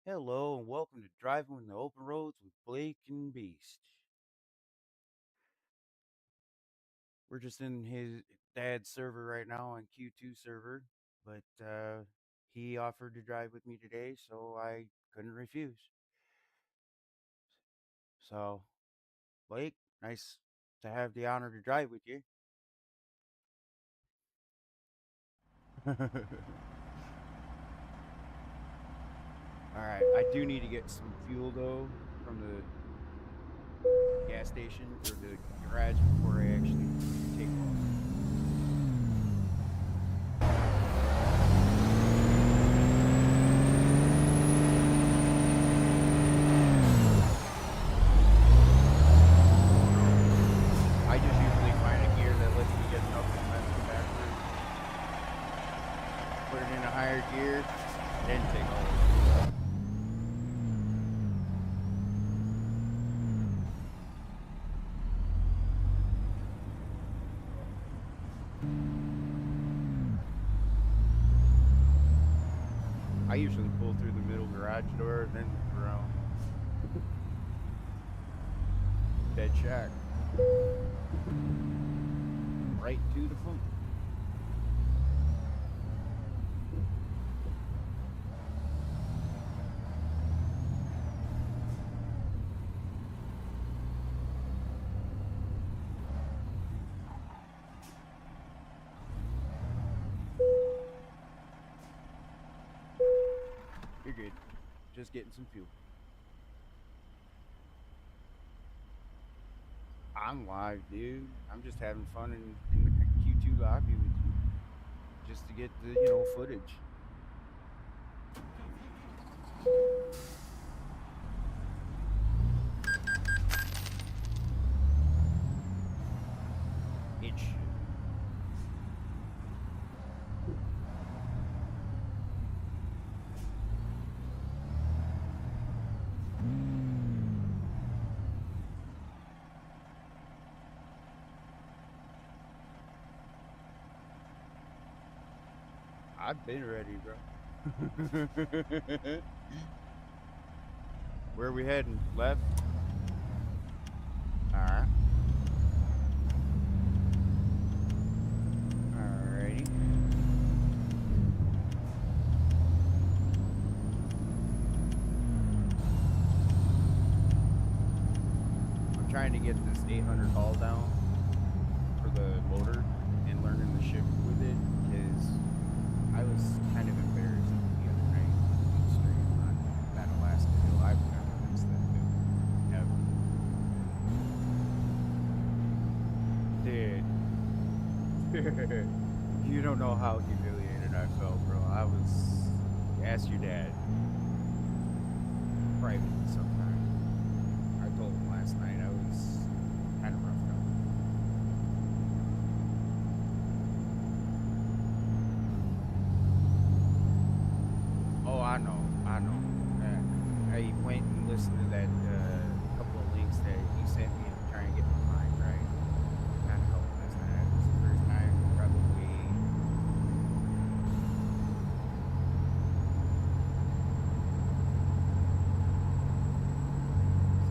Hello and welcome to Driving with the Open Roads with Blake and Beast. We're just in his dad's server right now on Q2 server, but he offered to drive with me today, so I couldn't refuse. So, Blake, nice to have the honor to drive with you. All right, I do need to get some fuel though from the gas station or the garage before I actually take off. I just usually find a gear that lets me get enough momentum backwards, put it in a higher gear, then take off. I usually pull through the middle garage door and then around. Dead shack. Right to the front. You're good. Just getting some fuel. I'm live, dude. I'm just having fun in the Q2 lobby with you. Just to get the, footage. It should. I've been ready, bro. Where are we heading? Left? Alright. Alrighty. I'm trying to get this 800 call down for the motor and learning the shift with it because I was kind of embarrassed the other night on the stream on that Alaska hill. I've never missed that hill. Ever. Dude. You don't know how humiliated I felt, bro. I was. Ask your dad. Privately sometime. I told him last night I was kind of roughed up. Oh, I know. I know. I went and listened to that couple of links that you sent me to try and get my mind right. Kind of helped last night. It was the first time probably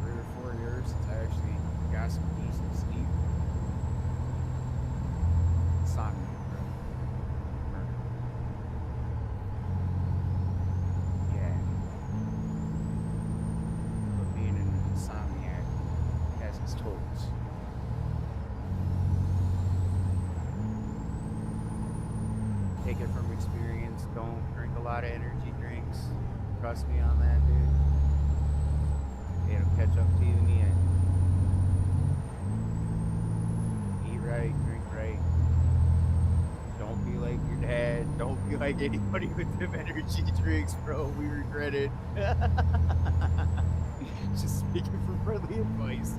3 or 4 years since I actually got some decent sleep. Insomnia, bro. Murder. Yeah. But being an insomniac has its tolls. Take it from experience. Don't drink a lot of energy drinks. Trust me on that, dude. It'll catch up to you in the end. Eat right, drink right. Don't be like your dad. Don't be like anybody with them energy drinks, bro. We regret it. Just speaking for friendly advice.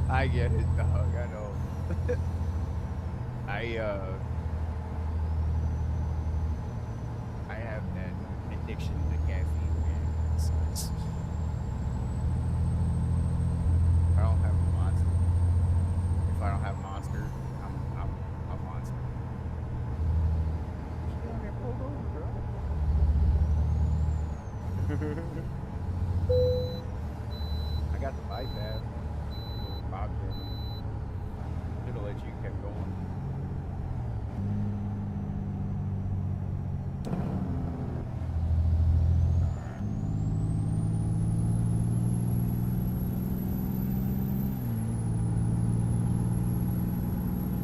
I get it, dog. I know. I I have that addiction to caffeine, man. It sucks. I don't have a monster. If I don't have monster, I'm a monster. I got the bypass. Little Bobcat. Should have let you kept going.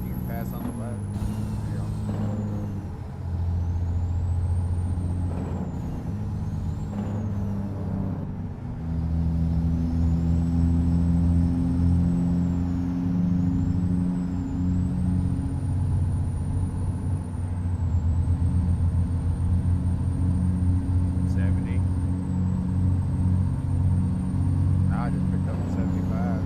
You can pass on the left. There you go. 70. Nah, I just picked up a 75.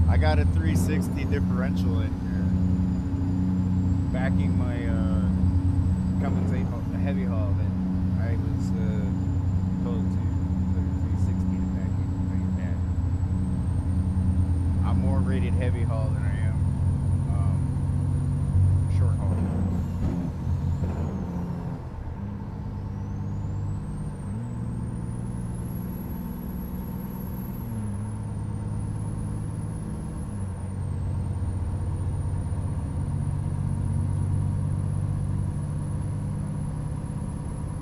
I got a 360 differential in here, backing my Cummins 8 heavy haul that I was told to put a 360 to back in my dad. I'm more rated heavy haul than I am short haul.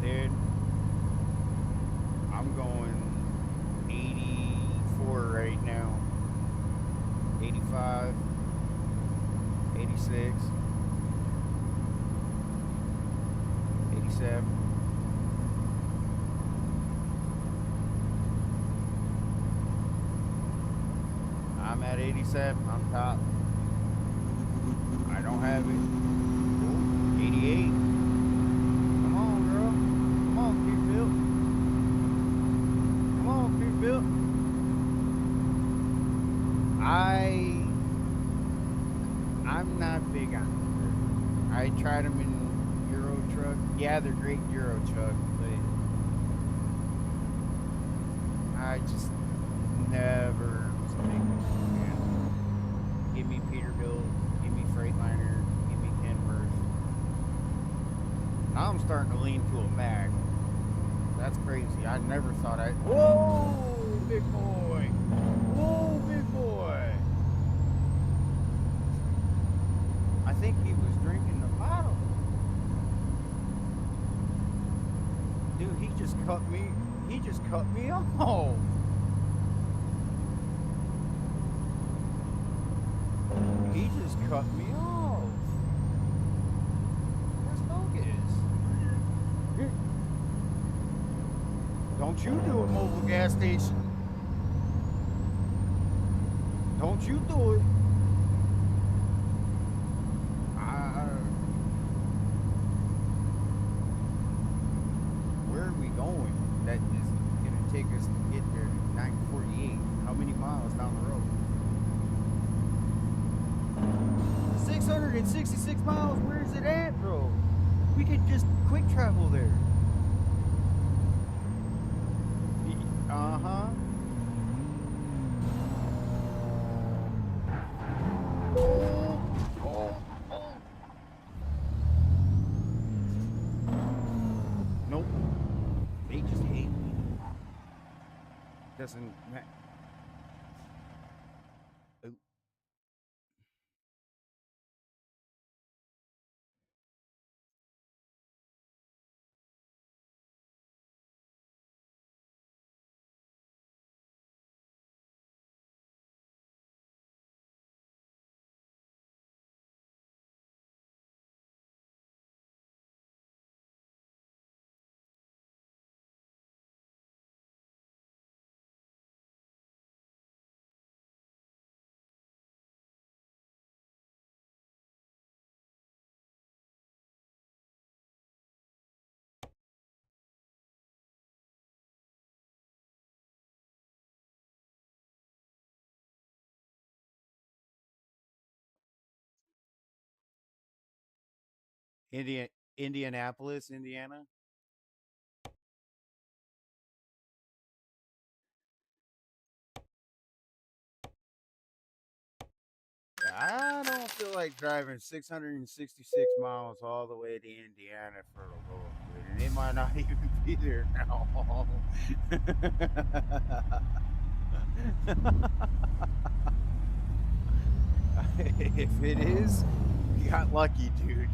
Dude, I'm going 84 right now. 85, 86, 87. I'm at 87. I'm top. I don't have it. 88. Come on, girl. Come on, Peterbilt. Come on, Peterbilt. I'm not big on it. I tried them in Euro truck. Yeah, they're great Euro truck, but I just never was a big fan. Give me Peterbilt, give me Freightliner, give me Kenworth. Now I'm starting to lean to a Mack. That's crazy. I never thought I'd. Whoa, big boy! Whoa, big boy! I think he was drinking the bottle. Dude, he just cut me. He just cut me off. He just cut me off. Let's focus. Don't you do it, mobile gas station. Don't you do it. Where are we going? That is going to take us to get there to 948. How many miles down the road? 666 miles. Where is it at, bro? We could just quick travel there. Uh-huh. Nope. They just hate me. Doesn't matter. Indianapolis, Indiana. I don't feel like driving 666 miles all the way to Indiana for a load, dude, and it might not even be there now. If it is, you got lucky, dude.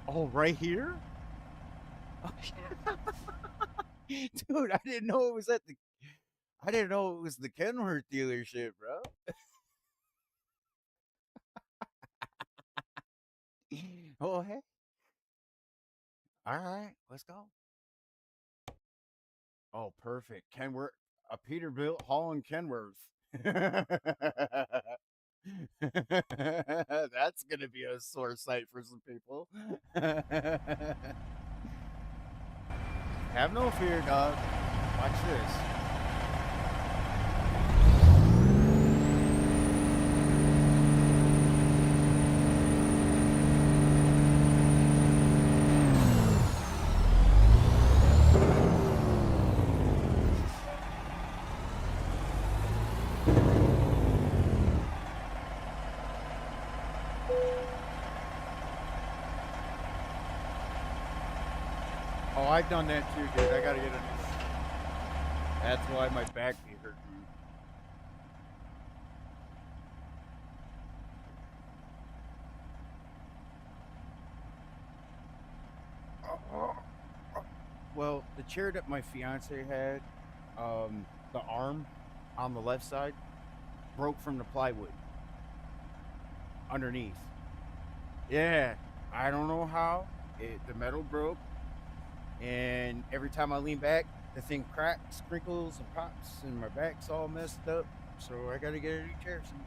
Oh, right here? Dude, I didn't know it was at the I didn't know it was the Kenworth dealership, bro. Oh, hey. All right, let's go. Oh, perfect. Kenworth, a Peterbilt hauling Kenworth. That's gonna be a sore sight for some people. Have no fear, dog. Watch this. Oh, I've done that too, dude. I gotta get a new one. That's why my back be hurting. Well, the chair that my fiance had, the arm on the left side broke from the plywood underneath. Yeah, I don't know how. The metal broke, and every time I lean back, the thing cracks, crinkles, and pops, and my back's all messed up. So I gotta get a new chair soon.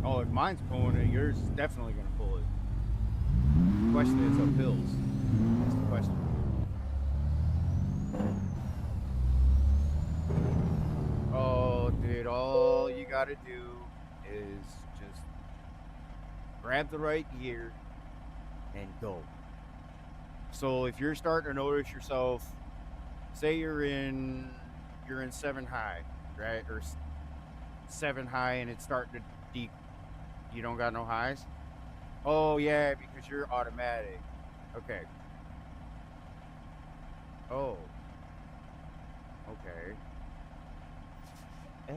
Oh, if mine's pulling it, yours is definitely gonna pull it. The question is up hills. That's the question. Oh, dude, all you gotta do is just grab the right gear and go. So if you're starting to notice yourself, say you're in 7 high, right, or 7 high, and it's starting to deep. You don't got no highs. Oh yeah, because you're automatic. Okay. Oh. Okay. Oh.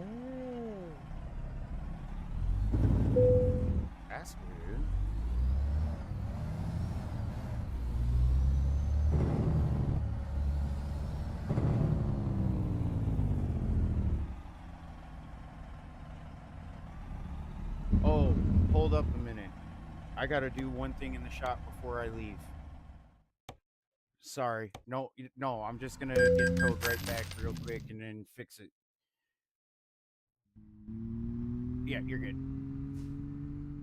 That's good. Oh, hold up a minute. I gotta do one thing in the shop before I leave. Sorry. No, no, I'm just gonna get towed right back real quick and then fix it. Yeah, you're good.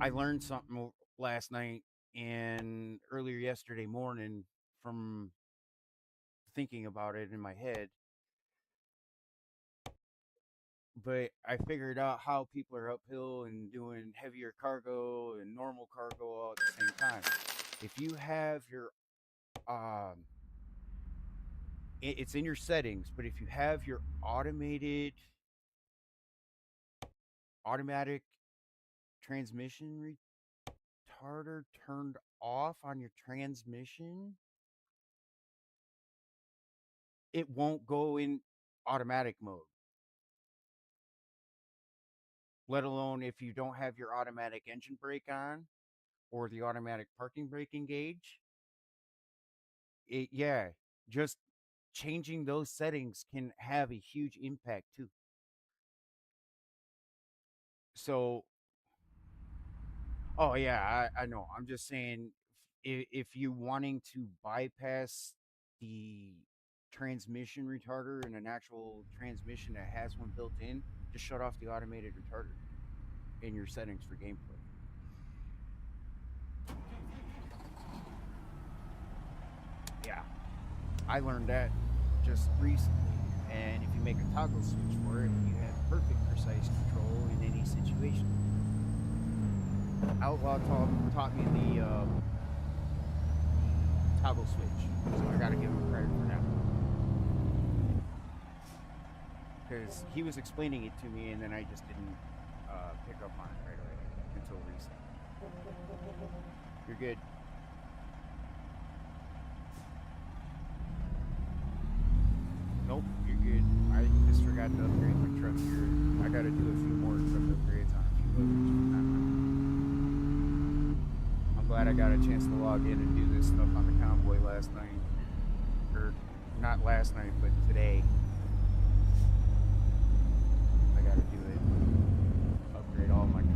I learned something last night and earlier yesterday morning from thinking about it in my head, but I figured out how people are uphill and doing heavier cargo and normal cargo all at the same time. If you have your um it's in your settings, but if you have your automatic transmission retarder turned off on your transmission, it won't go in automatic mode. Let alone if you don't have your automatic engine brake on or the automatic parking brake engage. Yeah, just changing those settings can have a huge impact too. So, oh yeah, I know. I'm just saying, if you wanting to bypass the transmission retarder in an actual transmission that has one built in, just shut off the automated retarder in your settings for gameplay. Yeah, I learned that just recently. And if you make a toggle switch for it, you have perfect precise control in any situation. Outlaw taught me the toggle switch, so I gotta give him credit for that. Because he was explaining it to me, and then I just didn't pick up on it right away until recently. You're good. Nope, you're good. I just forgot to upgrade my truck here. I gotta do a few more truck upgrades on a few others. I'm glad I got a chance to log in and do this stuff on the convoy last night. Or, not last night, but today. I gotta do it. Upgrade all my trucks.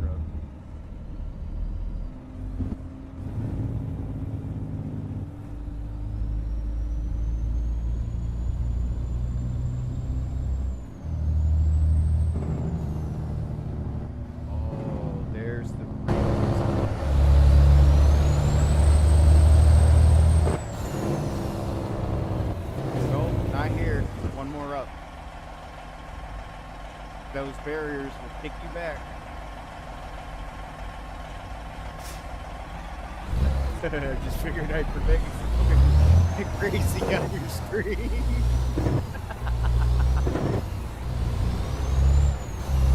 Oh, there's the no, not here. One more up. Those barriers will kick you back. Just figured I'd prevent you from going crazy on your street.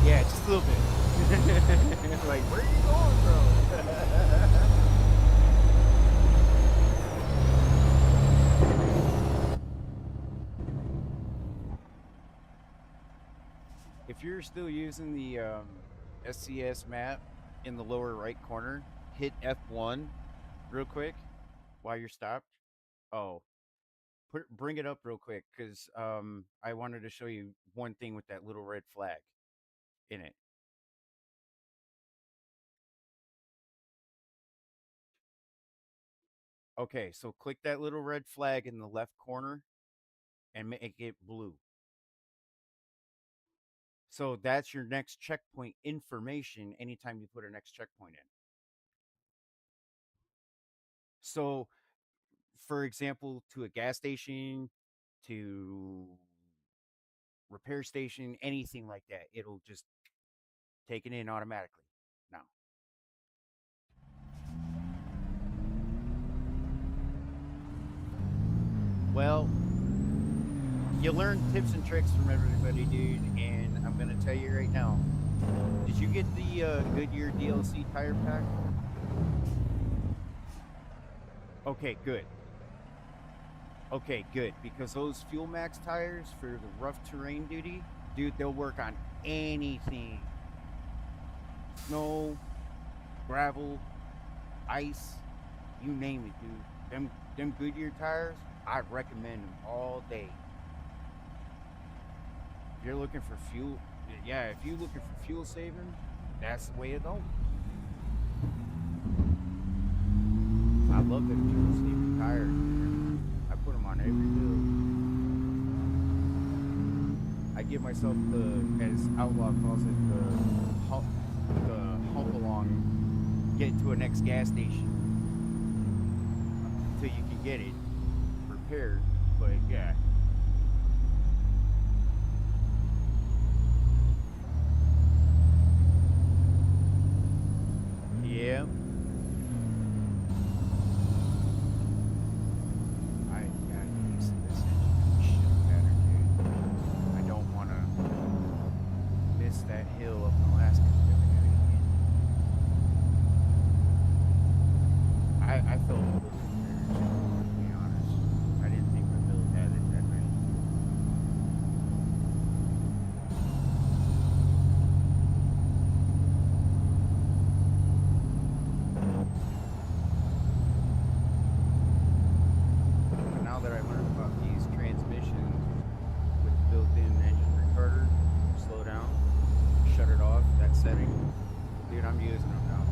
Yeah, just a little bit. Like, where are you going, bro? If you're still using the SCS map in the lower right corner, hit F1 real quick while you're stopped. Oh, bring it up real quick because I wanted to show you one thing with that little red flag in it. Okay, so click that little red flag in the left corner and make it blue. So that's your next checkpoint information anytime you put a next checkpoint in. So, for example, to a gas station, to repair station, anything like that, it'll just take it in automatically now. Well, you learn tips and tricks from everybody, dude, and I'm gonna tell you right now. Did you get the Goodyear DLC tire pack? Okay, good. Okay, good. Because those Fuel Max tires for the rough terrain duty, dude, they'll work on anything. Snow, gravel, ice, you name it, dude. Them Goodyear tires, I recommend them all day. If you're looking for fuel, yeah, if you're looking for fuel saving, that's the way to go. I love them fuel saving tires. I put them on every build. I give myself the, as Outlaw calls it, the hump along, get to a next gas station until you can get it repaired. But yeah. Yeah. I got used to this shit pattern, dude. I don't want to miss that hill up in Alaska. I felt a little embarrassed, to be honest. I didn't think my build had it that many. But now that I learned about these transmissions with the built-in engine retarder, slow down, shut it off, that setting, dude, I'm using them now.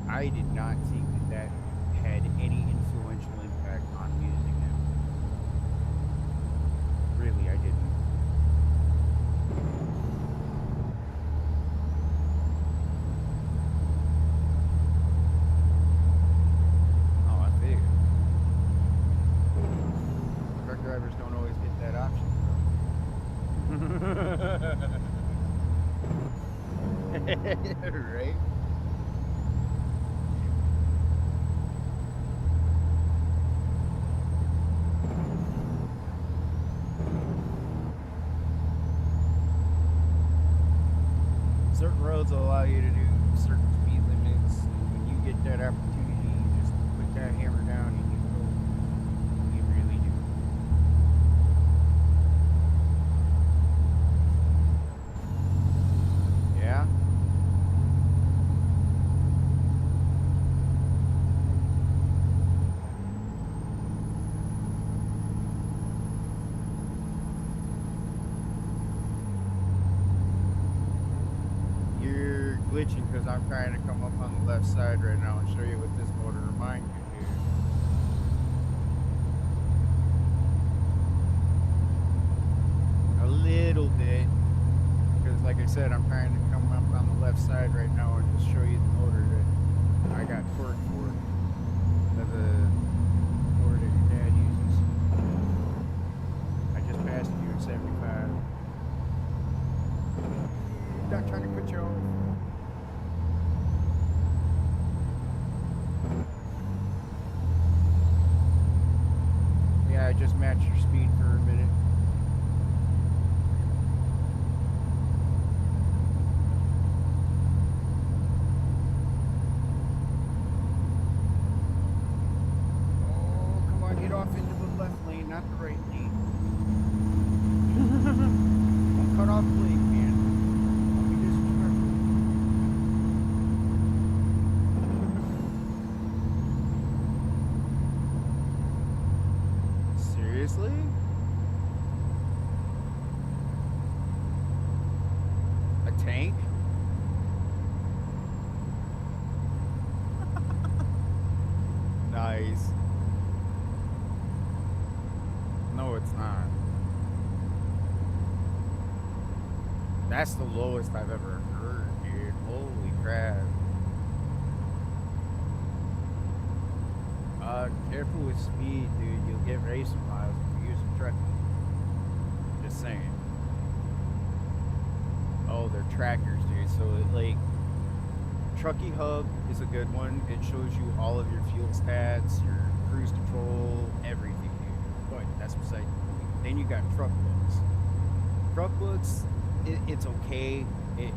I did not think that had any influential impact on using them. Really, I didn't. Oh, I figured. Truck drivers don't always get that option, though. Right? Certain roads will allow you to do certain speed limits. And when you get that opportunity, you just put that hammer down and you go. You really do. Yeah? You're glitching because I'm trying to come up on the left side right now and show you what this motor reminds you, dude. A little bit. Because, like I said, I'm trying to come up on the left side right now and just show you the motor that I got torque for. The motor that your dad uses. I just passed you at 75. Not trying to cut you off. Yeah, I just matched your speed for a minute. Oh, come on, get off into the left lane, not the right lane. Don't cut off Blake, man. Don't be disrespectful. Seriously? A tank? Nice. No, it's not. That's the lowest I've ever heard, dude. Holy crap. Careful with speed, dude. You'll get racing miles if you use a truck. Just saying. Oh, they're trackers, dude. So like Truckee Hub is a good one. It shows you all of your fuel stats, your cruise control, everything, dude. But that's beside the point. Then you got TruckBooks. TruckBooks, it's okay.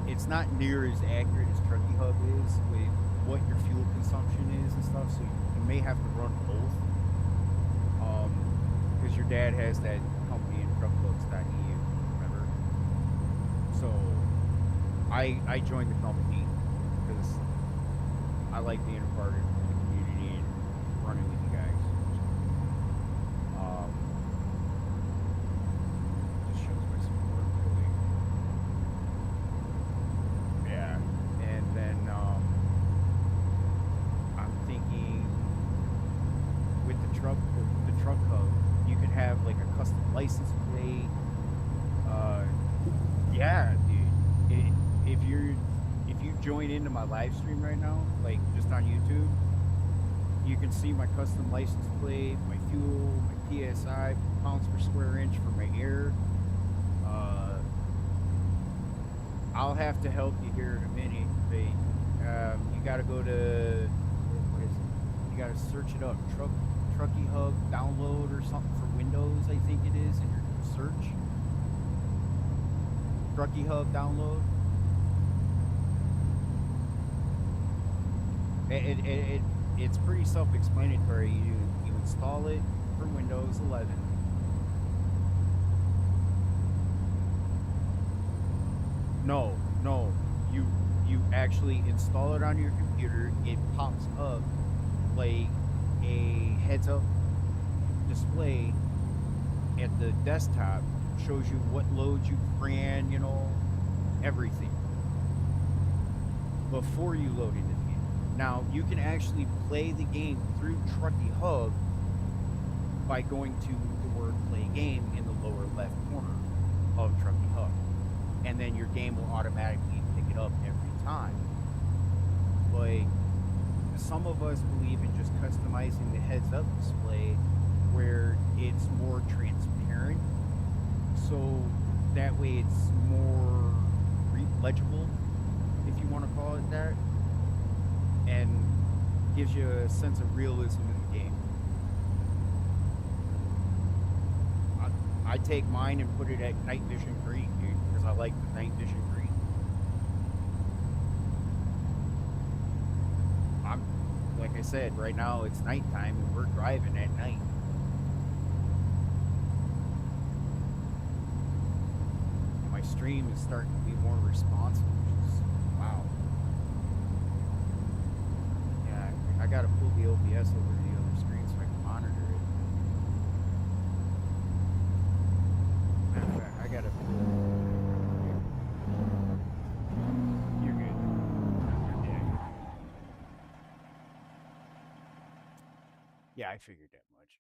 It's not near as accurate as Truckee Hub is with what your fuel consumption is and stuff. So you may have to run both. Because your dad has that company in truckbooks.eu, remember? So I joined the company because I like being a part of the community and running with you guys. Um, just shows my support, really. Yeah, and then I'm thinking with the truck hub, you can have like a custom license plate. Uh, yeah, dude. If you join into my live stream right now, like just on YouTube, you can see my custom license plate, my fuel, my PSI, pounds per square inch for my air. Uh, I'll have to help you here in a minute, but you got to go to what is it? You got to search it up, Truckee Hub download or something for Windows, I think it is, in your search. Truckee Hub download. It's pretty self-explanatory. You install it for Windows 11. No. You actually install it on your computer. It pops up like a heads-up display at the desktop. Shows you what loads you ran, everything before you load into the game. Now you can actually play the game through Truckee Hub by going to the word "play game" in the lower left corner of Truckee Hub, and then your game will automatically pick it up every time. Like some of us believe in just customizing the heads-up display where it's more transparent. So that way it's more legible, if you want to call it that, and gives you a sense of realism in the game. I take mine and put it at night vision green, dude, because I like the night vision green. I'm, like I said, right now it's nighttime and we're driving at night. And my stream is starting to be more responsive, which is, wow. Yeah, I gotta pull the OBS over to the other screen so I can monitor it. Matter of fact, I gotta pull. You're good. Yeah, I figured that much.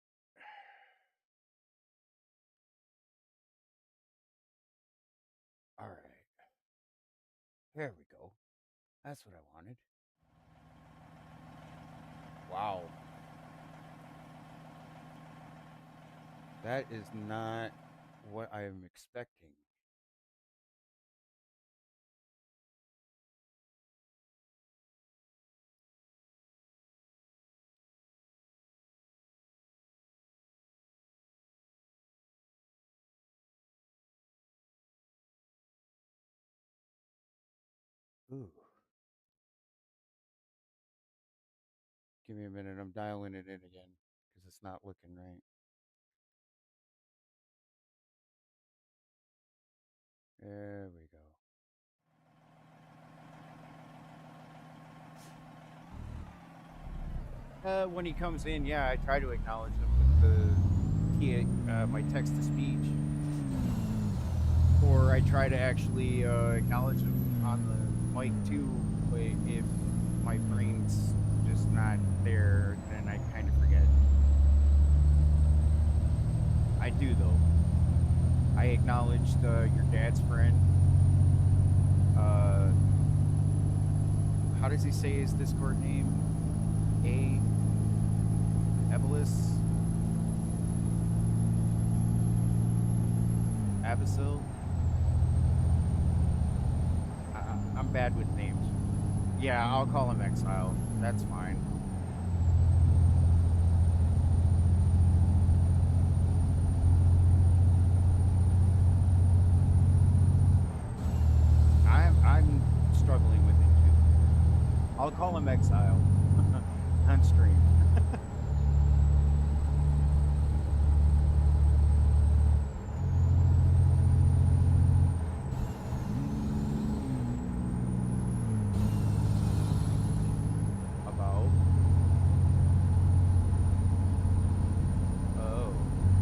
All right. There we go. That's what I wanted. Wow. That is not what I am expecting. Ooh. Give me a minute. I'm dialing it in again because it's not looking right. There we go. When he comes in, yeah, I try to acknowledge him with my text to speech, or I try to actually acknowledge him on the mic too. But if my brain's just not there, then I kind of forget. I do though. I acknowledged your dad's friend. How does he say his Discord name? Ebelis? Abyssal? I'm bad with names. Yeah, I'll call him Exile. That's fine. I'm struggling with it too. I'll call him Exile on stream. About? Oh,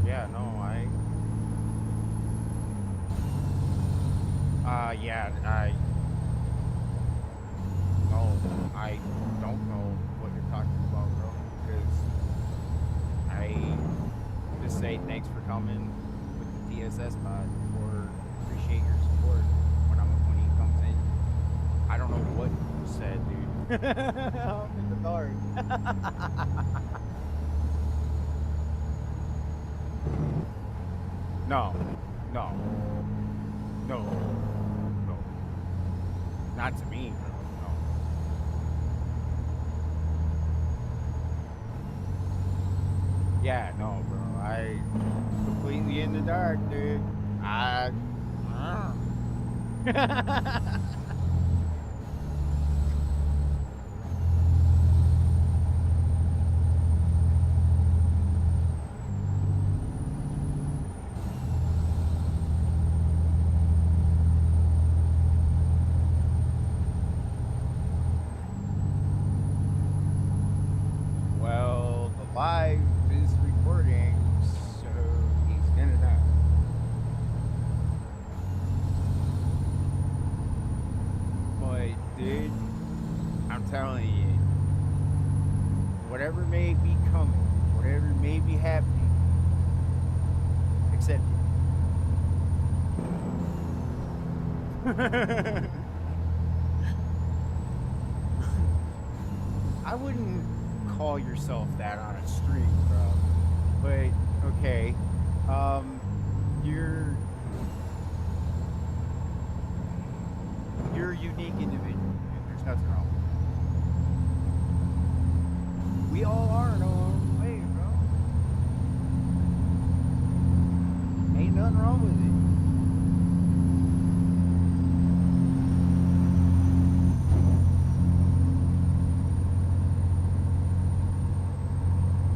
yeah, no, yeah, no, I don't know what you're talking about, bro, because I just say thanks for coming with the DSS pod, or appreciate your support when he comes in. I don't know what you said, dude. I'm in the dark. No. Not to me, bro. No. Yeah, no, bro. I completely in the dark, dude. Well, the live is recording, so he's gonna die. But, dude, I'm telling you, whatever may be coming, whatever may be happening, accept it. I wouldn't call yourself that on a stream, bro. But okay, a unique individual. And there's nothing wrong with it. We all are in our own way, bro. Ain't nothing wrong with it.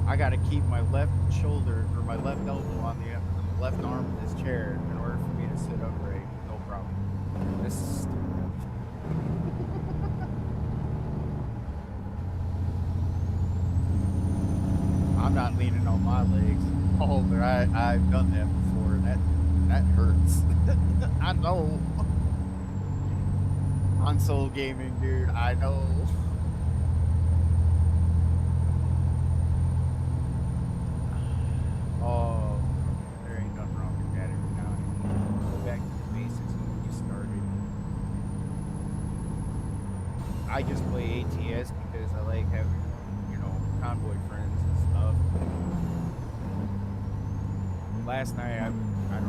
I gotta keep my left shoulder or my left elbow on the left arm of this chair in order for me to sit upright. No problem. This is stupid. I'm not leaning on my legs. Oh, but I've done that before, and that hurts. I know. Console gaming, dude. I know. Oh, there ain't nothing wrong with that every now and again. Go back to the basics of when you started. I just play ATS because I like having, convoy friends and stuff. Last night, I don't know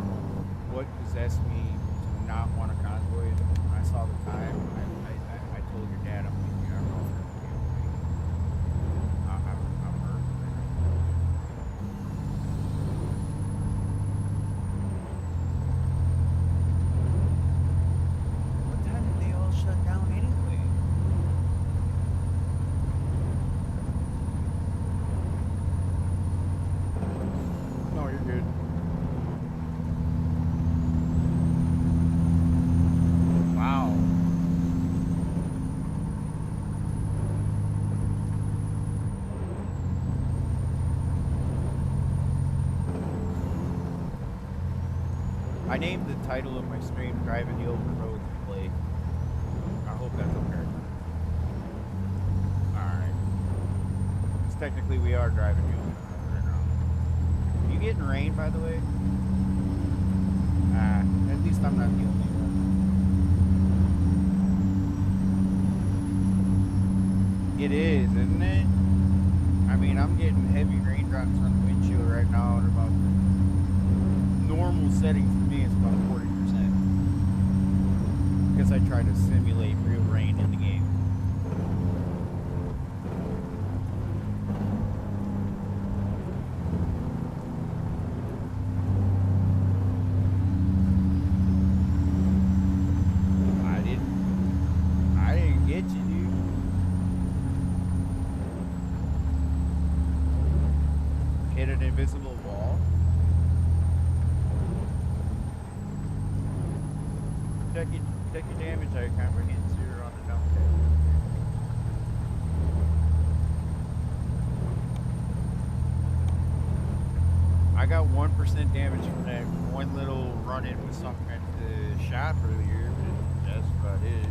what possessed me to not want a convoy. When I saw the time, I told your dad, I'm like, I don't know if I'm going to be I'm hurt. What time did they all shut down anyway? No, you're good. Wow. I named the title of my stream Driving the Open Road to Play. I hope that's okay. Alright. Technically we are driving the open road right now. Are you getting rain, by the way? At least I'm not the only one. It is, isn't it? I mean, I'm getting heavy raindrops on the windshield right now at about normal settings for me is about 40%. Because I try to simulate real rain in the game. I didn't get you, dude. Hit an invisible wall. Check your damage icon for hitting 0 on the dump pad. I got 1% damage from that one little run-in with some kind of shot earlier, but that's about it.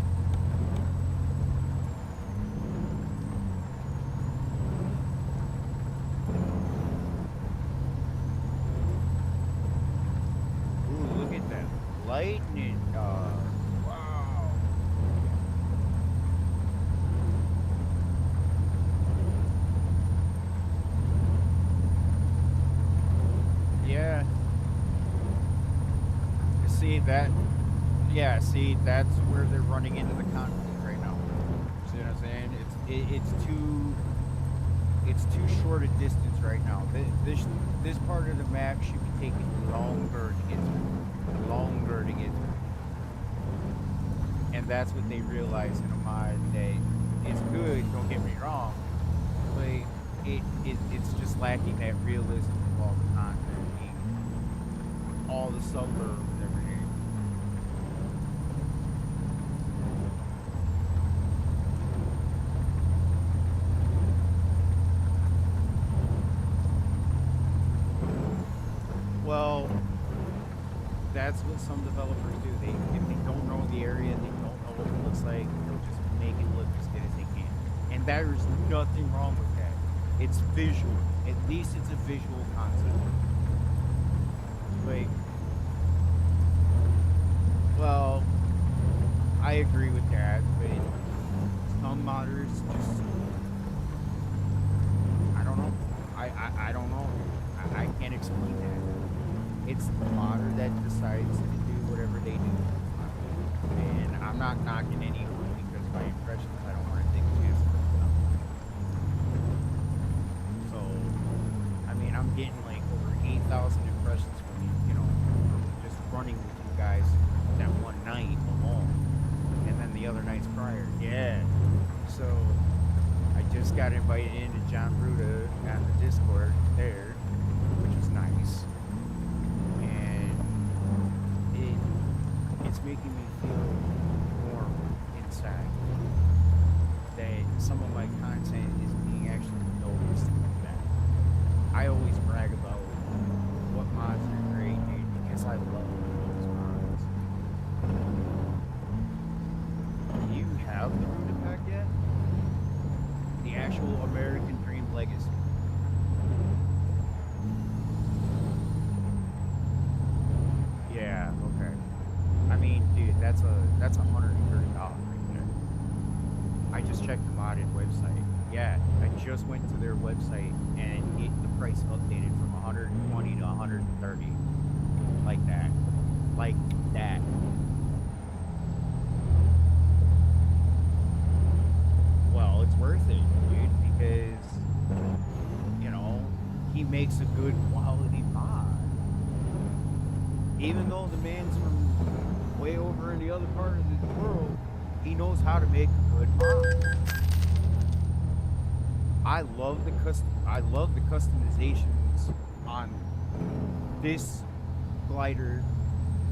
Ooh, look at that lightning, dog. Wow. Yeah. See that? Yeah, see, that's where they're running into the conflict right now. See what I'm saying? It's too short a distance right now. This part of the map should be taking longer to get through. Longer to get through. And that's what they realize in a mod that it's good, don't get me wrong, but it's just lacking that realism of all the content, all the suburbs and everything. Well, that's what some developers do. If they don't know the area, they don't know what it looks like, they'll just make it look as good as they can. And there's nothing wrong with that. It's visual. At least it's a visual concept. Like, well, I agree with that, but some modders just, I don't know. I don't know. I can't explain that. It's the modder that decides to do whatever they do. And I'm not knocking anyone because my impressions, I don't want to take a chance for them. So, I mean, I'm getting like over 8,000 impressions from from just running with you guys that one night alone, and then the other nights prior. Yeah. So, I just got invited into John Bruda on the Discord there, which was nice, and it's making me feel warm inside that some of my content is being actually noticed. That I always brag about what mods are great, dude, because I love those mods. Do you have the Bruda pack yet? The actual American Dream Legacy. Yeah, okay. I mean, dude, that's $130 right there. I just checked the modded website. Yeah, I just went to their website and the price updated from 120 to 130. Like that. Like that. Well, it's worth it, dude, because he makes a good quality mod. Even though the man's from way over in the other part of the world, he knows how to make a good mod. I love the customizations on this glider,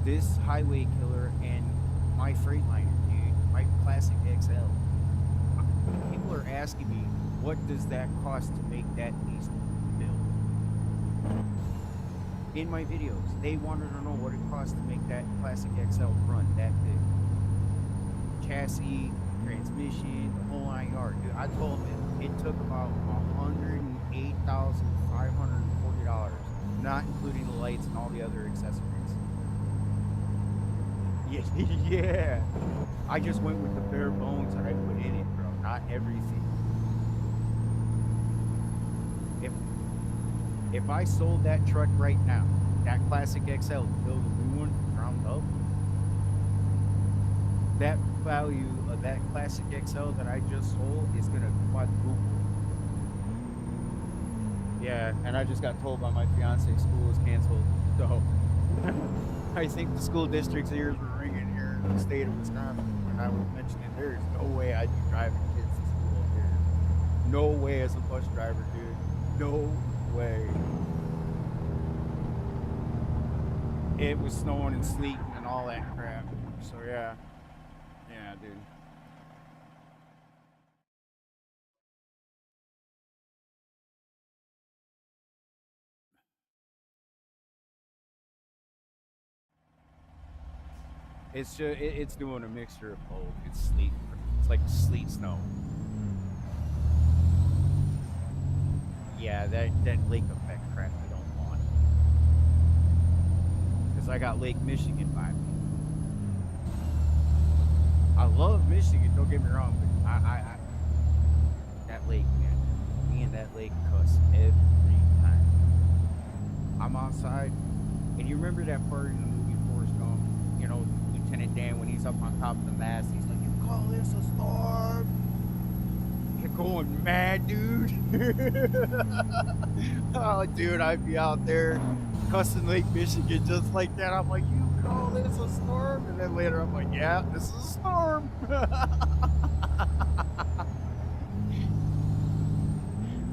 this highway killer, and my Freightliner, dude, my Classic XL. People are asking me, what does that cost to make that beast build? In my videos, they wanted to know what it costs to make that Classic XL run that big. Chassis, transmission, the whole 9 yards. Dude, I told them it took about $108,540, not including the lights and all the other accessories. Yeah. I just went with the bare bones that I put in it, bro. Not everything. If I sold that truck right now, that Classic XL, to build a new one from ground up, that value of that Classic XL that I just sold is gonna quadruple. Yeah, and I just got told by my fiance school is canceled, so I think the school district's ears were ringing here in the state of Wisconsin when I was mentioning there's no way I'd be driving kids to school up here. No way as a bus driver, dude. No way. It was snowing and sleeting and all that crap. So yeah. Yeah, dude. It's just it's doing a mixture of both. It's sleet. It's like sleet snow. Yeah, that lake effect crap I don't want. Cause I got Lake Michigan by me. I love Michigan. Don't get me wrong, but I that lake, man. Me and that lake cuss every time. I'm outside, and you remember that part in the movie Forrest Gump? Lieutenant Dan when he's up on top of the mast, he's like, "You call this a storm?" You're going mad, dude. Oh, dude, I'd be out there cussing Lake Michigan just like that. I'm like, "You call this a storm?" And then later, I'm like, "Yeah, this is a storm."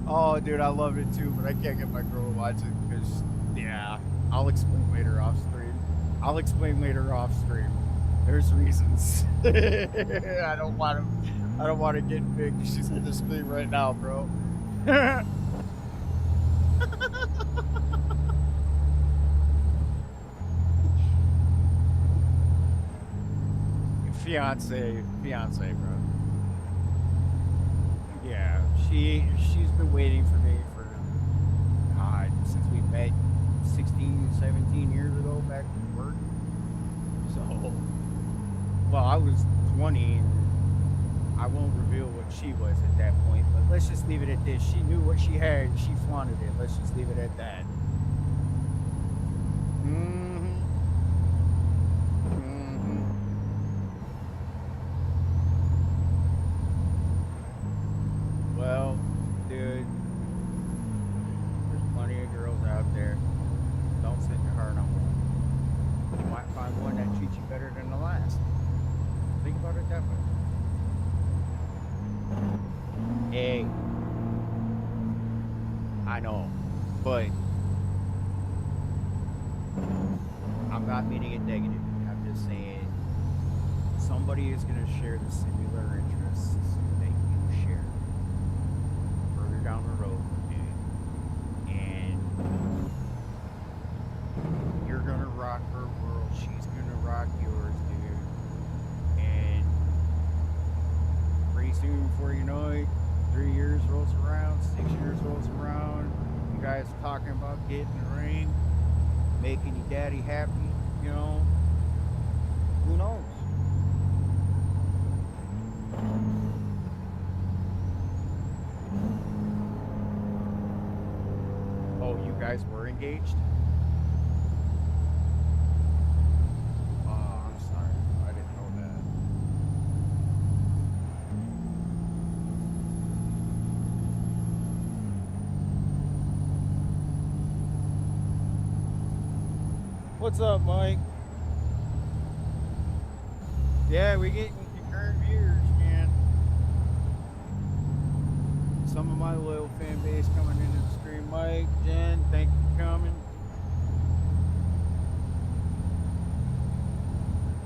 Oh, dude, I love it too, but I can't get my girl to watch it because, yeah, I'll explain later off stream. There's reasons. I don't want to. I don't want to get big. She's in the screen right now, bro. fiance, bro. Yeah, she's been waiting for me for God since we met 16, 17 years ago back at work. So, well, I was 20. I won't reveal what she was at that point, but let's just leave it at this. She knew what she had, and she flaunted it. Let's just leave it at that. Mm-hmm. Mm-hmm. not meaning it negatively. I'm just saying somebody is going to share the similar interests that you share further down the road, okay? And you're going to rock her world. She's going to rock yours, dude. And pretty soon, before you know it, 3 years rolls around, 6 years rolls around. You guys are talking about getting a ring, making your daddy happy, you know. Who knows? Oh, you guys were engaged? Oh, I'm sorry. I didn't know that. What's up, Mike? Yeah, we getting concurrent viewers, man. Some of my loyal fan base coming into the stream. Mike, Jen, thank you for coming.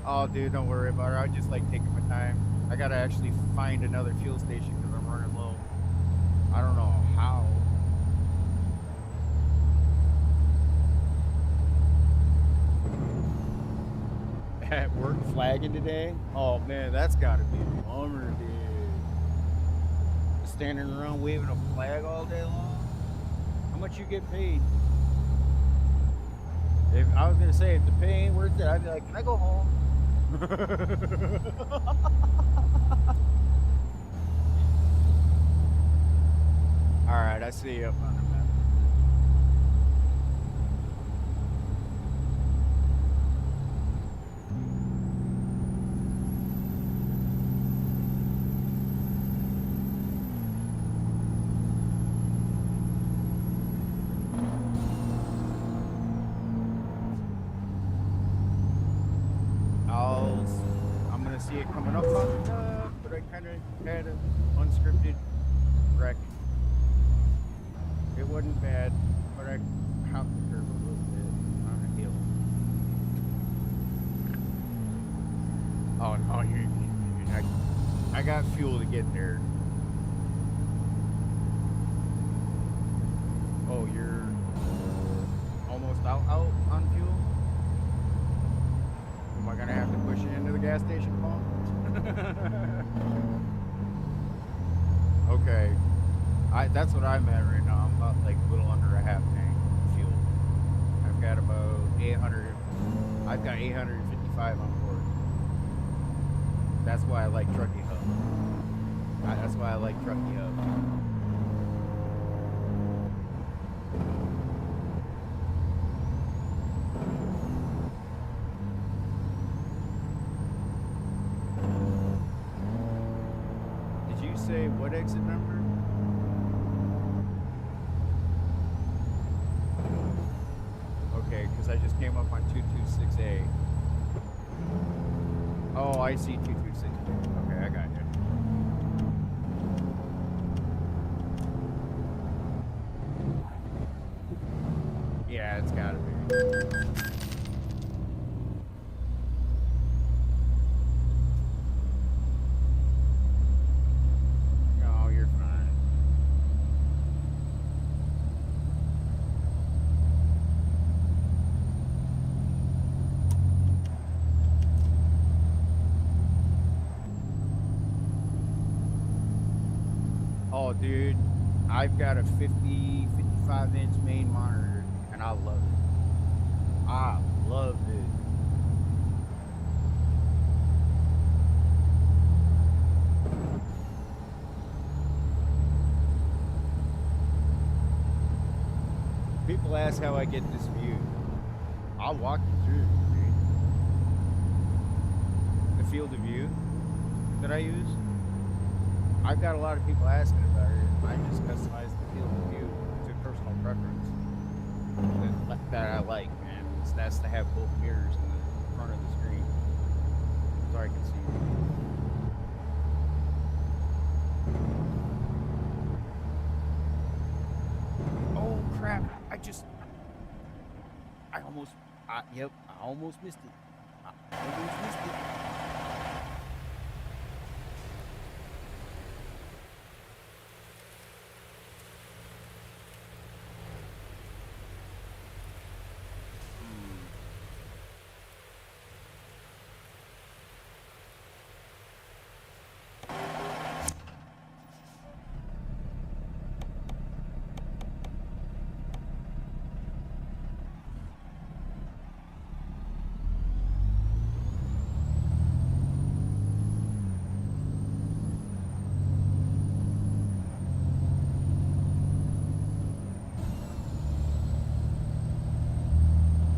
Oh, dude, don't worry about it. I just like taking my time. I gotta actually find another fuel station because I'm running low. I don't know how. At work flagging today? Oh man, that's gotta be a bummer, dude. Standing around waving a flag all day long. How much you get paid? If I was gonna say if the pay ain't worth it, I'd be like, can I go home? All right, I see you up on the map. I'm gonna see it coming up on the map, but I kind of had an unscripted wreck. It wasn't bad, but I hopped the curve a little bit on a hill. Oh no, I got fuel to get there. Oh, you're almost out on fuel? Am I gonna have to push it into the gas station pump? Okay. That's what I'm at right now. I'm about like a little under a half tank of fuel. I've got about 800. I've got 855 on board. That's why I like Truckee Hub. That's why I like Truckee Hub. Did you say what exit number? Okay, because I just came up on 226A. Oh, I see 226. Okay, I got you. Yeah, it's gotta be. No, you're fine. Oh, dude, I've got a 55-inch main monitor, and I love it. I love it. People ask how I get this view. I'll walk you through it, dude. The field of view that I use. I've got a lot of people asking about it. I just customize the field of view to personal preference that I like, man. It's nice to have both mirrors in the front of the screen so I can see. Oh crap! I almost Yep, I almost missed it. I almost missed it. Hmm.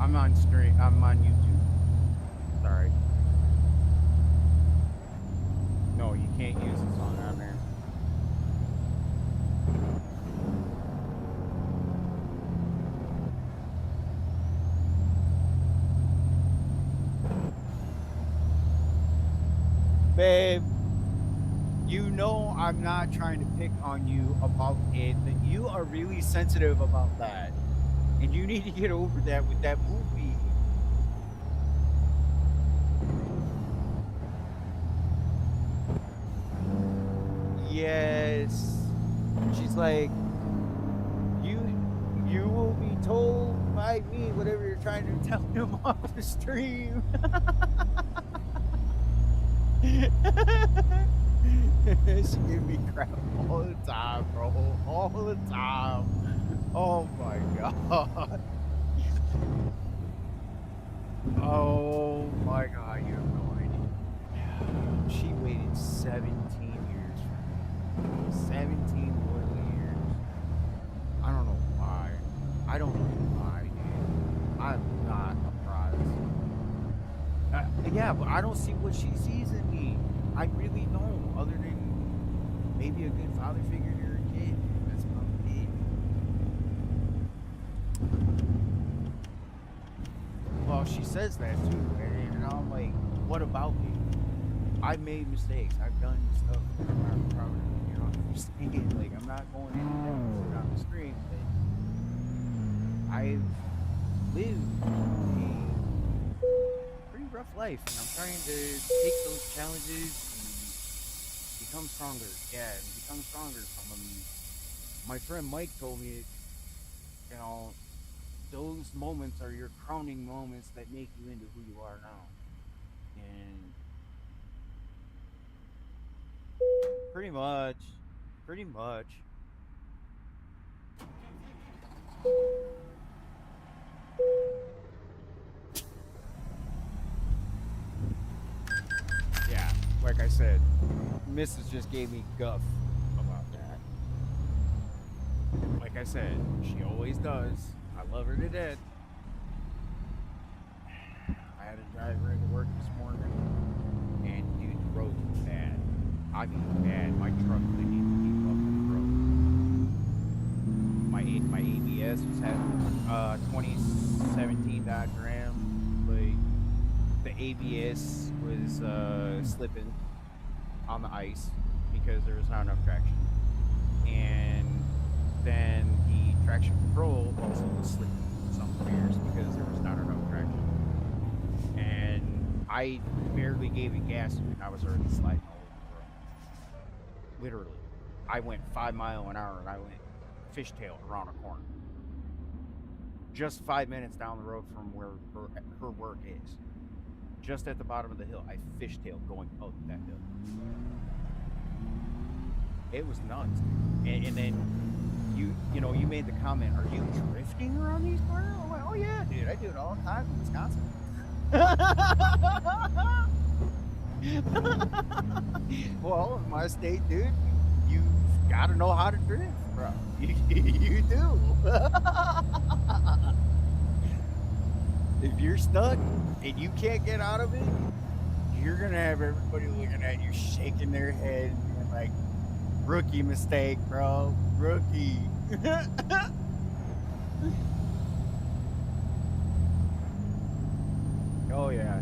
I'm on stream. I'm on YouTube. Sorry. No, you can't use the song on there. Babe, you know I'm not trying to pick on you about it, but you are really sensitive about that. And you need to get over that with that movie. Yes. She's like, you you will be told by me whatever you're trying to tell him off the stream. She give me crap all the time, bro. All the time. Oh my god. Oh my god, you have no idea. She waited 17 years for me. 17 loyal years. I don't know why. I don't know why, dude. I'm not surprised. Yeah, but I don't see what she sees in me. I really don't, other than maybe a good father figure to her kid. That's about it. Well, she says that too, and I'm like, what about me? I've made mistakes. I've done stuff that I'm not proud of. You know, I'm just thinking, like, I'm not going into that on the stream, but I've lived a pretty rough life, and I'm trying to take those challenges and become stronger. Yeah, and become stronger from them. My friend Mike told me, you know, those moments are your crowning moments that make you into who you are now. And pretty much, pretty much. Yeah, like I said, Mrs. just gave me guff about that. Like I said, she always does. I love her to death. I had to drive her into work this morning, and dude, the road was bad. I mean, bad. My truck couldn't even keep up with the road. My ABS was having 2017 Dodge Ram, but the ABS was slipping on the ice because there was not enough traction, and then the traction control also was slipping some gears because there was not enough traction. And I barely gave it gas and I was already sliding all over the road. Literally. I went 5 miles an hour and I went fishtail around a corner. Just 5 minutes down the road from where her work is. Just at the bottom of the hill, I fishtailed going up that hill. It was nuts. And then you know, you made the comment, are you drifting around these corners? I'm like, oh yeah, dude, I do it all the time in Wisconsin. Well, in my state, dude, you gotta know how to drift, bro. You do. If you're stuck and you can't get out of it, you're gonna have everybody looking at you, shaking their head, and like, rookie mistake, bro. Rookie. Oh yeah.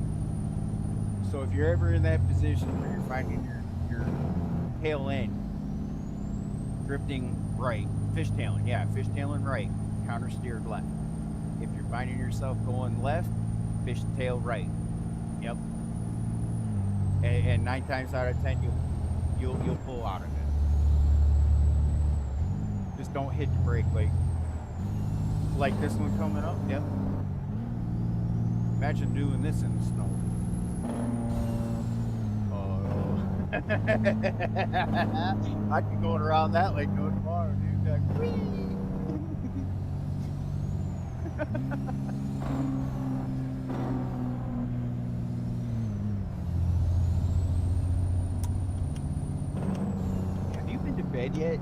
So if you're ever in that position where you're finding your tail end drifting right, fishtailing, yeah, fishtailing right, counter steered left. If you're finding yourself going left, fish tail right. Yep. And 9 times out of 10, you'll pull out of it. Just don't hit the brake like this one coming up. Yep. Imagine doing this in the snow. Oh. I'd be going around that like no tomorrow, dude. Like, whee! Have you been to bed yet?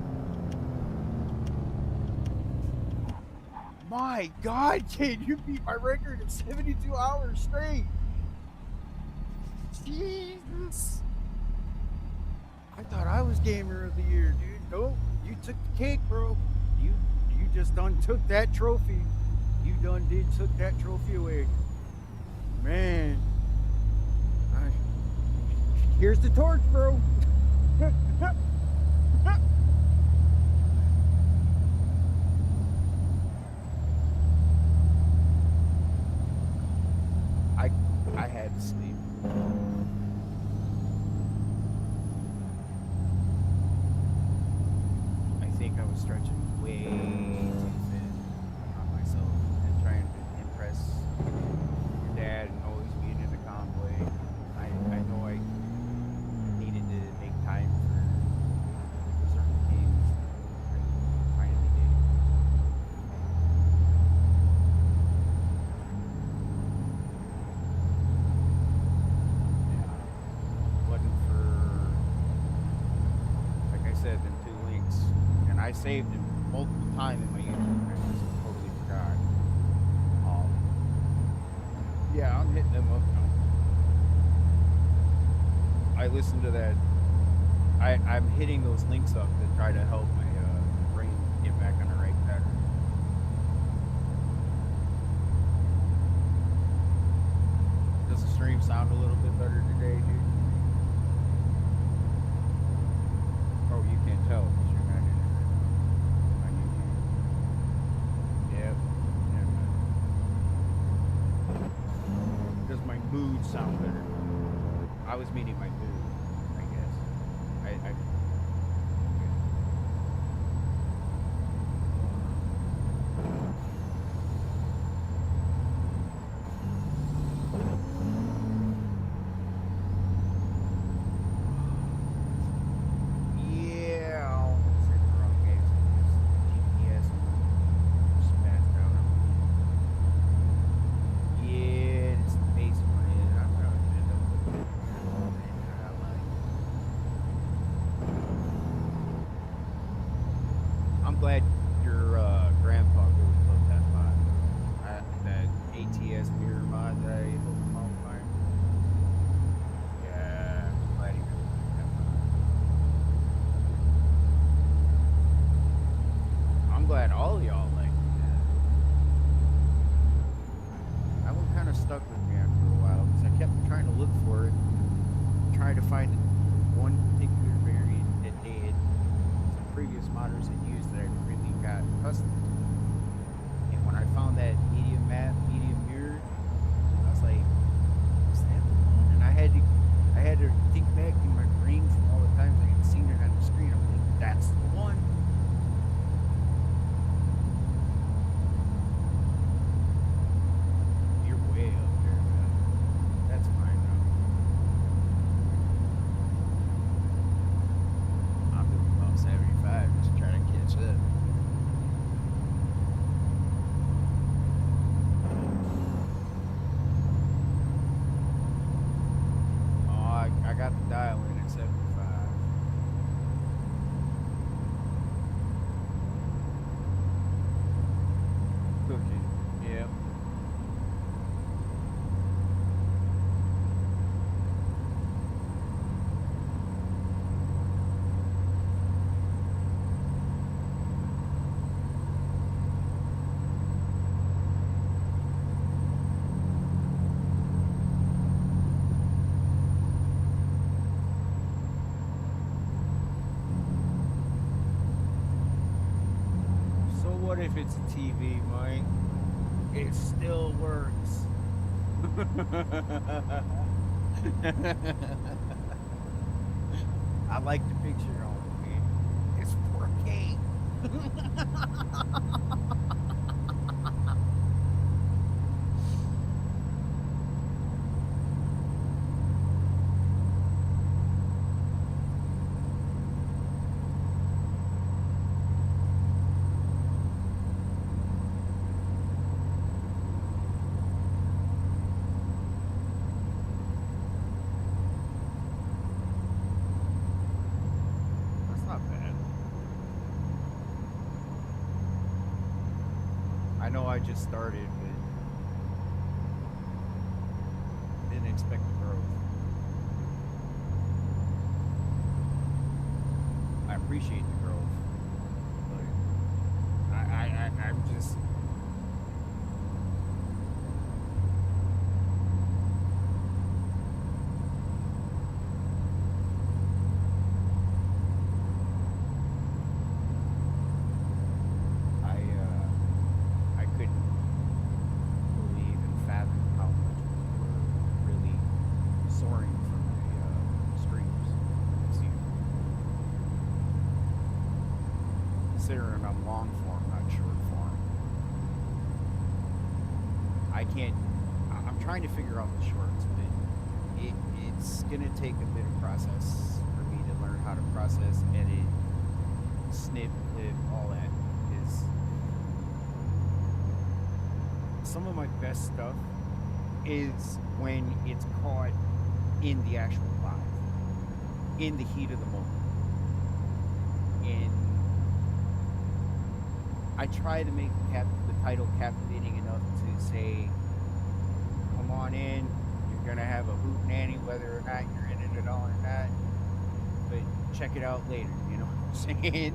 My God, kid, you beat my record of 72 hours straight. Jesus. I thought I was gamer of the year, dude. Nope, you took the cake, bro. You just done took that trophy. You done took that trophy away. Man. Here's the torch, bro. I had to sleep. I think I was stretching way too thin on myself and trying to impress your dad and always being in the convoy. I know I needed to make time for certain things. I finally did. Wasn't for, like I said, them 2 links, and I saved them multiple times in my YouTube. I just totally forgot. Yeah, I'm hitting them up now. I listened to that. I'm hitting those links up to try to help my brain get back on the right pattern. Does the stream sound a little bit better today, dude? Oh, you can't tell because you're not in it on YouTube. Yep. Yeah. Does my mood sound better? I was meaning my mood, I guess. I yeah, I almost hit the wrong gates with this GPS spazzed out on me. Yeah, it's the base one. I'm probably gonna end up with it. I like. I'm glad your grandpa really loved that mod. That ATS mirror mod that I hooked him on fire. Yeah, I'm glad he really liked that mod. I'm glad all of y'all liked it. That one kind of stuck with me after a while because I kept trying to look for it, trying to find one particular variant that did some previous modders had used that I really got accustomed to. And when I found that medium map, medium mirror, I was like, is that the one? And I had to think back in my brain from all the times I had seen it on the screen. I'm like, that's the one. You're way up there, man. That's fine though. I'm doing about 75, just trying to catch up. Oh, I got the dial in at 75. Cooking. Yep. So what if it's a TV, Mike? It still works. I like the picture on it, man. It's 4K. That's not bad. I know I just started, but didn't expect the growth. I appreciate the growth, but I'm just. I couldn't believe and fathom how much we were really soaring from the streams. See, considering I'm long form, not short form, I can't. I'm trying to figure out the shorts, but it's gonna take a bit of process for me to learn how to process, edit, snip, clip, all that. Because some of my best stuff is when it's caught in the actual live, in the heat of the moment. And I try to make the title captivating enough to say, come on in, you're going to have a hoot nanny whether or not you're in it at all or not, but check it out later, you know what I'm saying?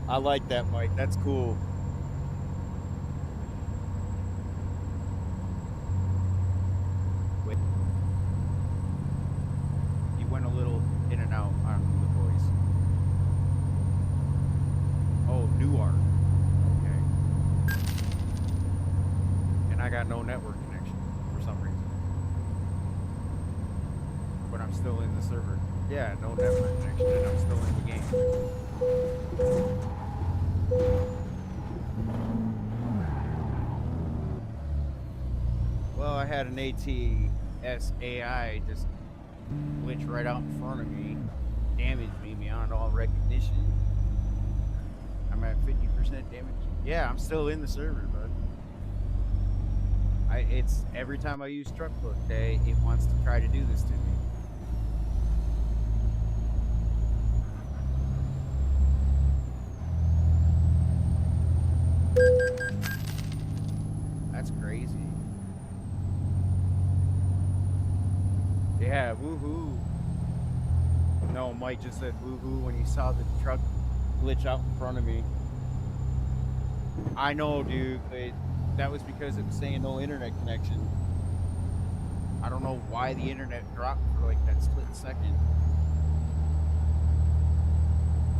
I like that, Mike. That's cool. Wait, you went a little in and out on the voice. Oh, Newark. Okay. And I got no network connection for some reason. But I'm still in the server. Yeah, no network connection, and I'm still in the game. Well, I had an ATS AI just glitch right out in front of me, damaged me beyond all recognition. I'm at 50% damage. Yeah, I'm still in the server, bud. It's every time I use Truckbook Day, it wants to try to do this to me. That's crazy. Yeah, woohoo. No, Mike just said woohoo when he saw the truck glitch out in front of me. I know, dude, but that was because it was saying no internet connection. I don't know why the internet dropped for like that split second.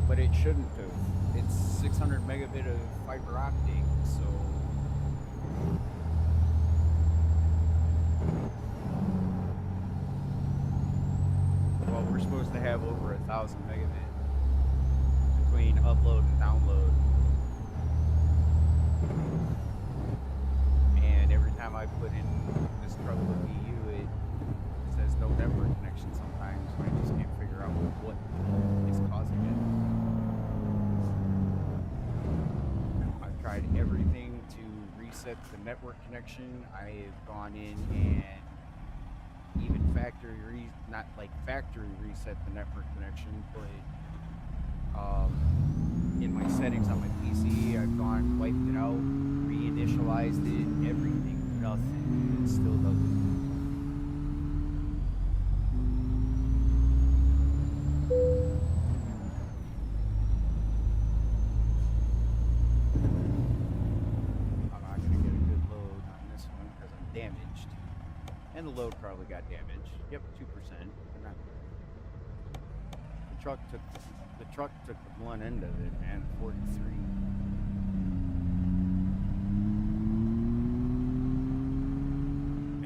But it shouldn't have. It's 600 megabit of fiber optic, so well, we're supposed to have over 1,000 megabit between upload and download. And every time I put in this Truckbook EU, it says no network connection sometimes, so I just can't figure out what is causing it. I've tried everything to reset the network connection. I have gone in and even not like factory reset the network connection, but in my settings on my PC, I've gone, wiped it out, reinitialized it, everything, nothing. It still doesn't. I'm not gonna get a good load on this one because And the load probably got damaged. Yep, 2%. But not, the truck took the blunt end of it, man. 43.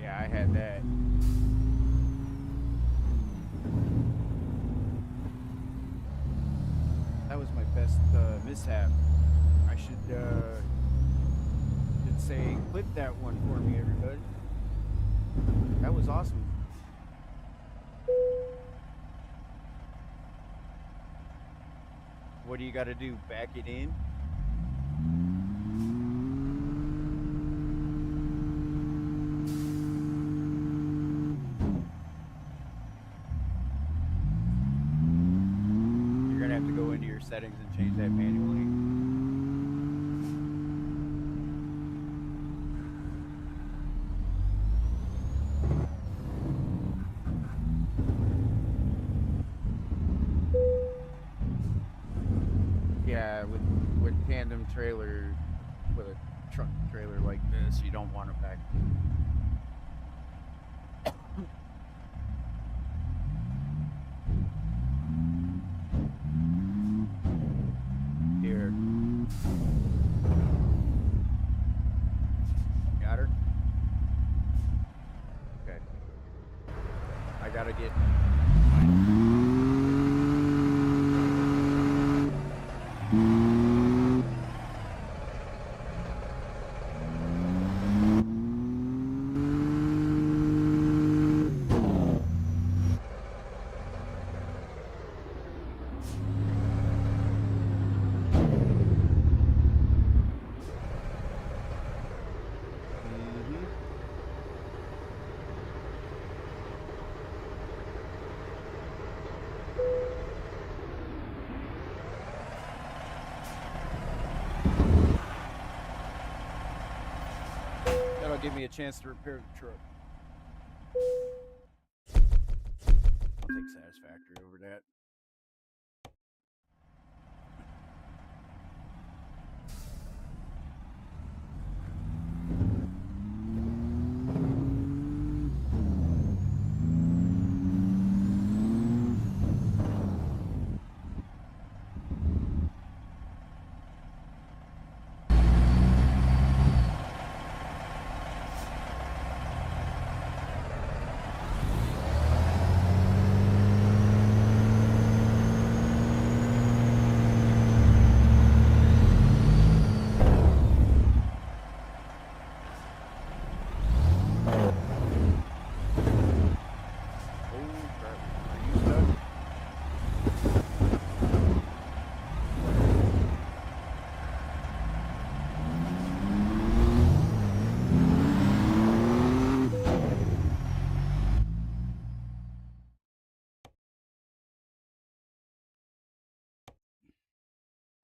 Yeah, I had that. That was my best mishap. I should say clip that one for me, everybody. That was awesome. What do you got to do? Back it in? You're going to have to go into your settings and change that manually. Yeah, with tandem trailer, with a truck trailer like this, you don't want to back. Here. Got her? Okay. I gotta get... That'll give me a chance to repair the truck. I'll take Satisfactory over that.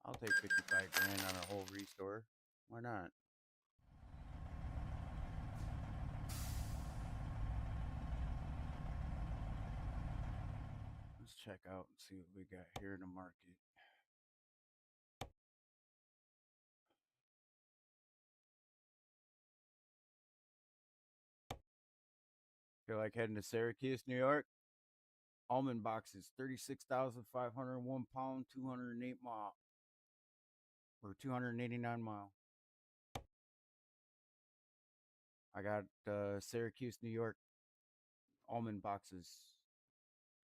I'll take 55 grand on a whole restore. Why not? Let's check out and see what we got here in the market. Feel like heading to Syracuse, New York? Almond boxes, 36,501 pound, 208 mile. Or 289 mile. I got Syracuse, New York almond boxes,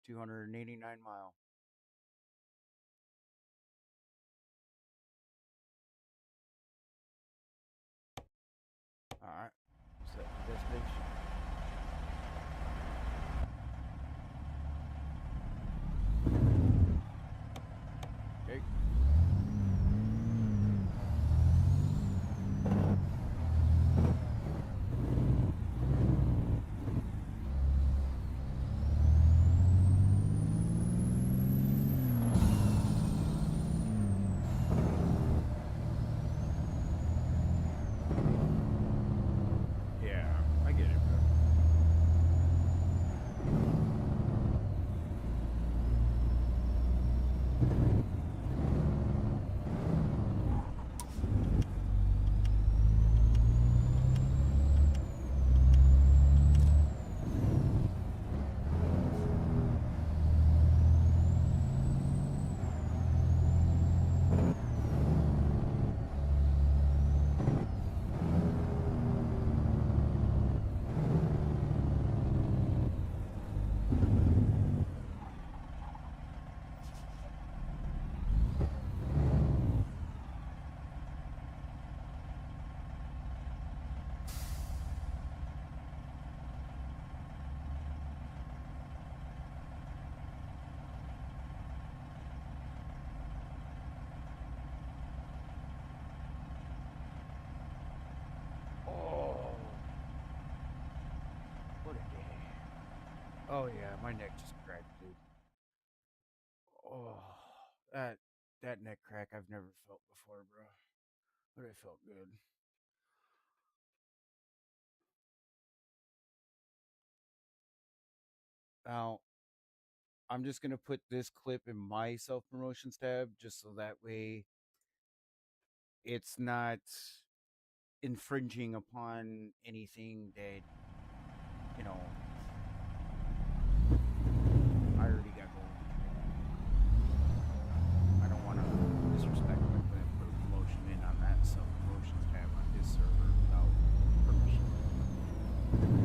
289 mile. All right, set the destination. Okay. Oh yeah, my neck just cracked, dude. Oh, that that neck crack I've never felt before, bro. But it felt good. Now, I'm just gonna put this clip in my self promotions tab just so that way it's not infringing upon anything that, you know, I already got going. I don't want to disrespect my plan, put a promotion in on that self promotions tab on his server without permission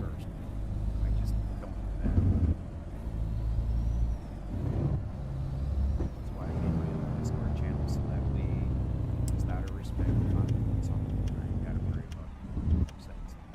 first. I just don't do that. That's why I made my own Discord channel so that way it's not a respect conflict with something where you gotta worry about upsetting someone.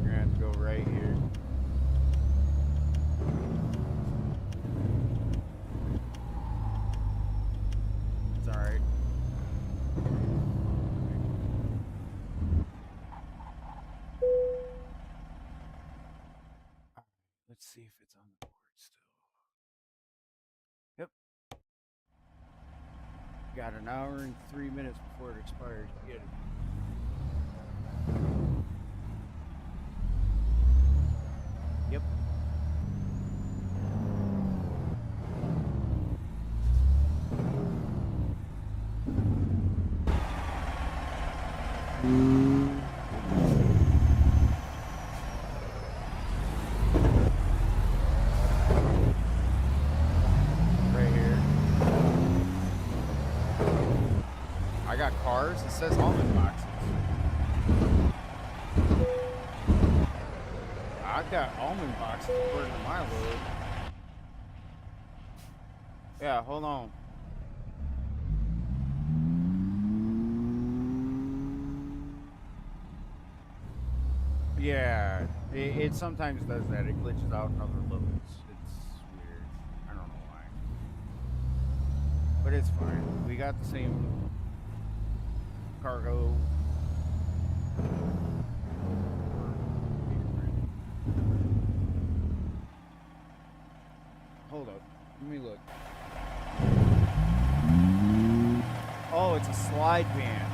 You're gonna have to go right here. It's alright. Let's see if it's on the board still. Yep. Got an hour and 3 minutes before it expires. Get it. Yep. Right here. I got cars. It says almond boxes. I've got almond boxes according to my load. Yeah, hold on. Yeah, it sometimes does that. It glitches out in other loads. It's weird. I don't know why. But it's fine. We got the same cargo. Hold up. Let me look. Oh, it's a slide van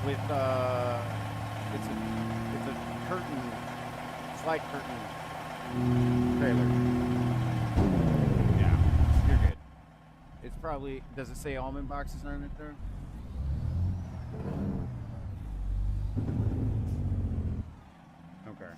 with it's a curtain, slide curtain trailer. Yeah, you're good. It's probably, does it say almond boxes on it there? Okay.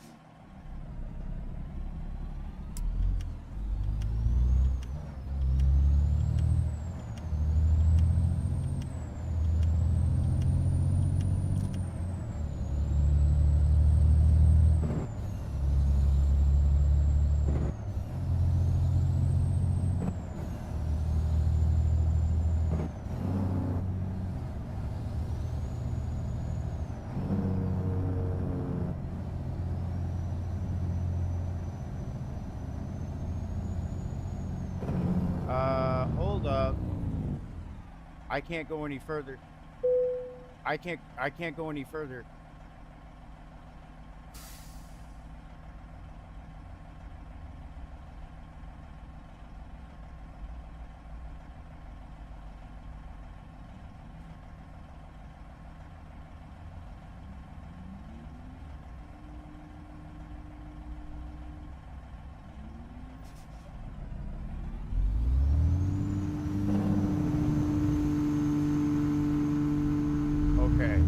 Hold up. I can't go any further. I can't go any further. Okay.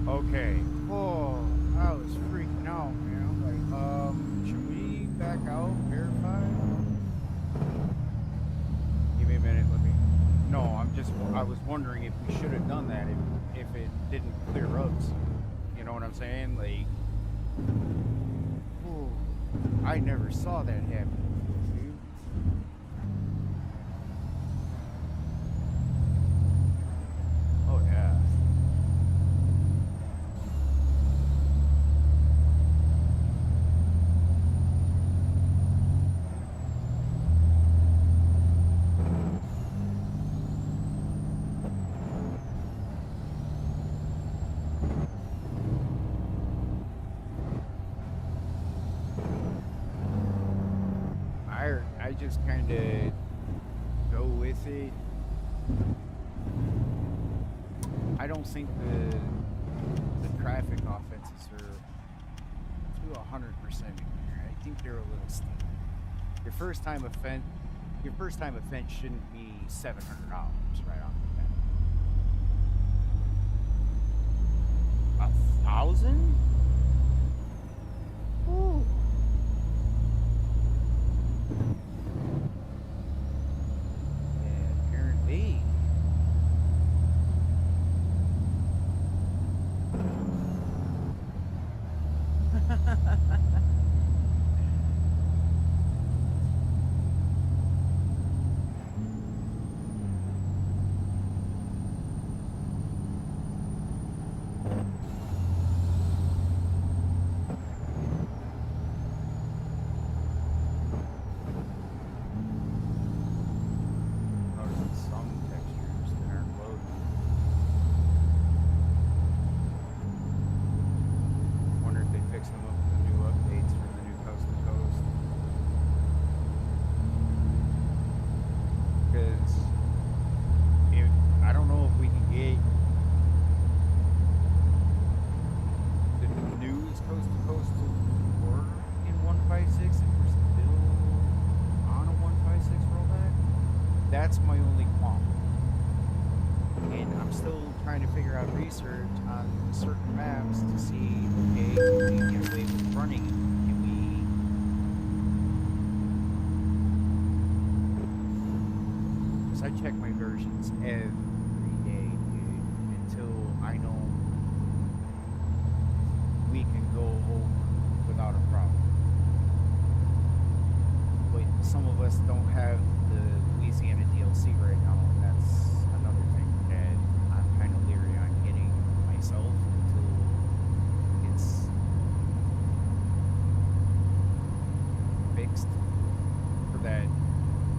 Okay. Oh, I was freaking out, man. I'm like, should we back out, verify? Give me a minute, let me. No, I'm just I was wondering if we should have done that if it didn't clear up. You know what I'm saying? Like, oh, I never saw that happen before, dude. Oh yeah. I just kind of go with it. I don't think the traffic offenses are to 100% here. I think they're a little steep. Your first time offense, your first time offense shouldn't be $700 right off the bat. 1,000? Ooh. Yeah, apparently. Noticing some textures that aren't loading. Wonder if they fixed them up with the new updates for the new coast to coast. Because if I don't know if we can get the news coast to coast to work in 156 if we're still on a 156 rollback. That's my only qualm. And I'm still trying to figure out research on certain maps to see, okay, can we get away with running? Can we, because I check my versions every day, dude, until I know we can go over without a problem. But some of us don't have the Louisiana DLC right now, and that's another thing that I'm kind of leery on getting myself until it's fixed for that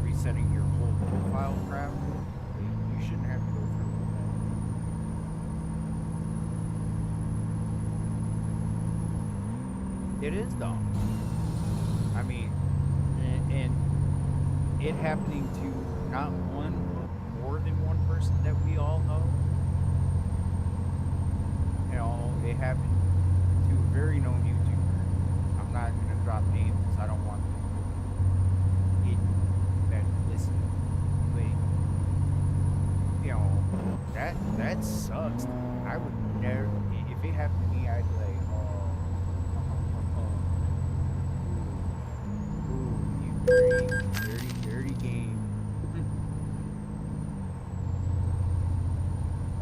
resetting your whole profile crap. You shouldn't have to go through all that. It is dumb. I mean, and it happening to not one, but more than one person that we all know. You know, it happened to a very known YouTuber. I'm not going to drop names because I don't want it that listen. But, you know, that sucks. I would never, if it happened to me, I'd be like, ooh, you dirty game.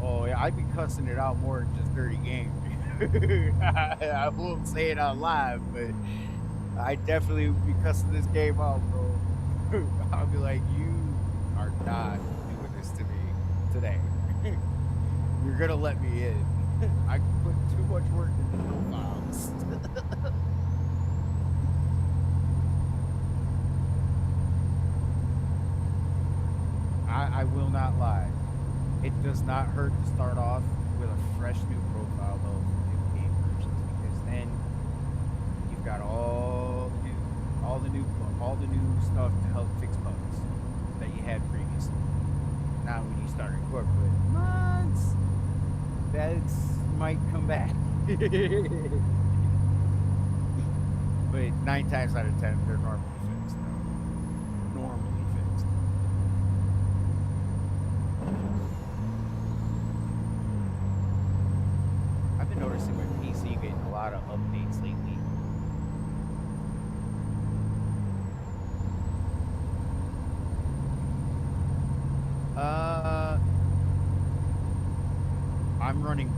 Oh yeah, I'd be cussing it out more than just dirty game. I won't say it out live, but I definitely would be cussing this game out, bro. I'll be like, you are not doing this to me today. You're gonna let me in. I put too much work into profiles. I will not lie. It does not hurt to start off with a fresh new profile though for new game versions because then you've got all the new stuff to help fix bugs that you had previously. Now when you start in corporate months, bugs might come back. But 9 times out of 10 they're normally fixed. Normally fixed. I've been noticing my PC getting a lot of updates lately. I'm running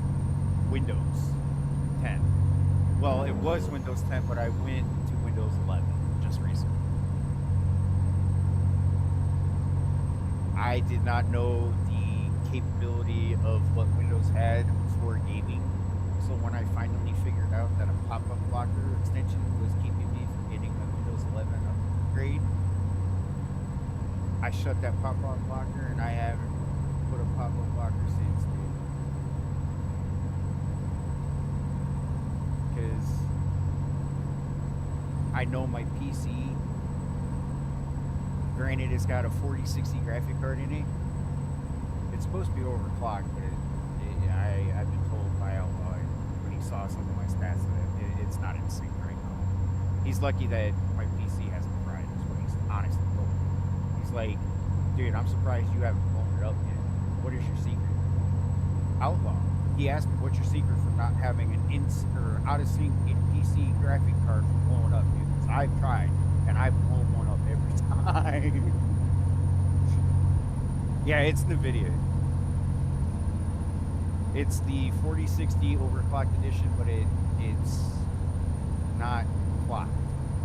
Windows 10. Well, it was Windows 10, but I went to Windows 11 just recently. I did not know the capability of what Windows had for gaming. So when I finally figured out that a pop-up blocker extension was keeping me from getting a Windows 11 upgrade, I shut that pop-up blocker and I haven't put a pop-up blocker since, dude. Because I know my PC, granted it's got a 4060 graphic card in it. It's supposed to be overclocked, but I've been told by Outlaw when he saw some of my stats that it's not in sync right now. He's lucky that my PC hasn't fried, is what he's honestly told me. He's like, dude, I'm surprised you haven't blown it up yet. What is your secret? Outlaw. He asked me, what's your secret for not having an out of sync PC graphic card for blowing up, dude? Because I've tried, and I've blown one up every time. Yeah, it's NVIDIA. It's the 4060 overclocked edition, but it's not clocked,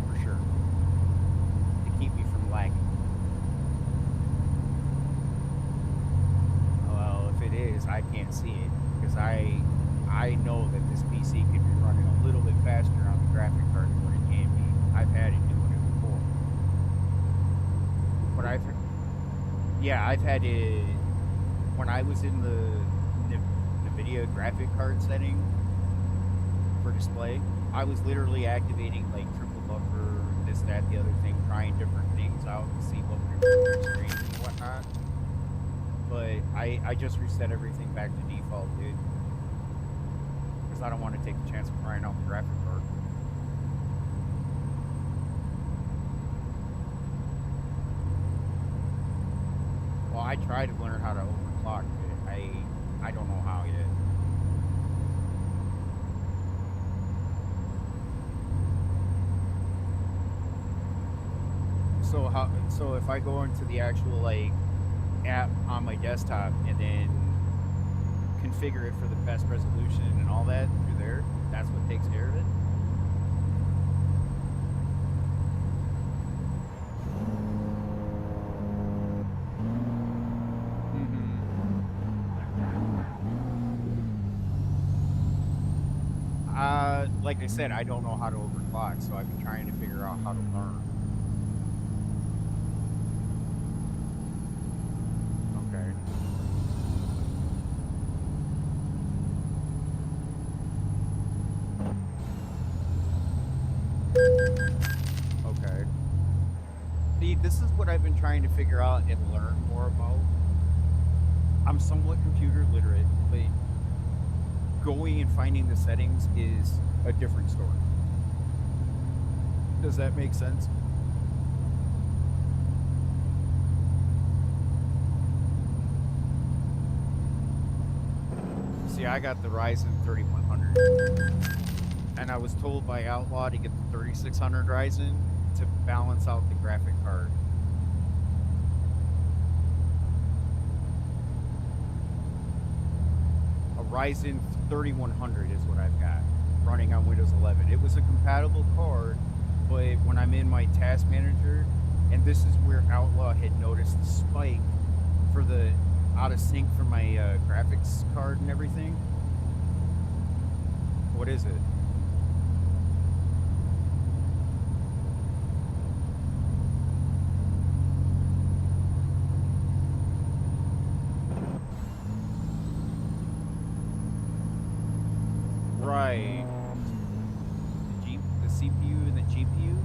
for sure, to keep me from lagging. Well, if it is, I can't see it, because I know that this PC could be running a little bit faster on the graphic card than what it can be. I've had it doing it before. But I've had it, when I was in the NVIDIA graphic card setting for display, I was literally activating like triple buffer, this, that, the other thing, trying different things out to see what would improve the screen and whatnot. But I just reset everything back to default, dude. Because I don't want to take the chance of trying out the graphic card. Well, I tried to learn how to overclock, but I don't know how yet. So if I go into the actual like app on my desktop and then configure it for the best resolution and all that through there, that's what takes care of it. Like I said, I don't know how to overclock, so I've been trying to figure out how to learn. Okay. See, this is what I've been trying to figure out and learn more about. I'm somewhat computer literate, but going and finding the settings is a different story. Does that make sense? See, I got the Ryzen 3100, and I was told by Outlaw to get the 3600 Ryzen to balance out the graphic card. A Ryzen 3100 is what I've got running on Windows 11. It was a compatible card, but when I'm in my task manager, and this is where Outlaw had noticed the spike for the out of sync for my graphics card and everything. What is it? Right. The CPU and the GPU?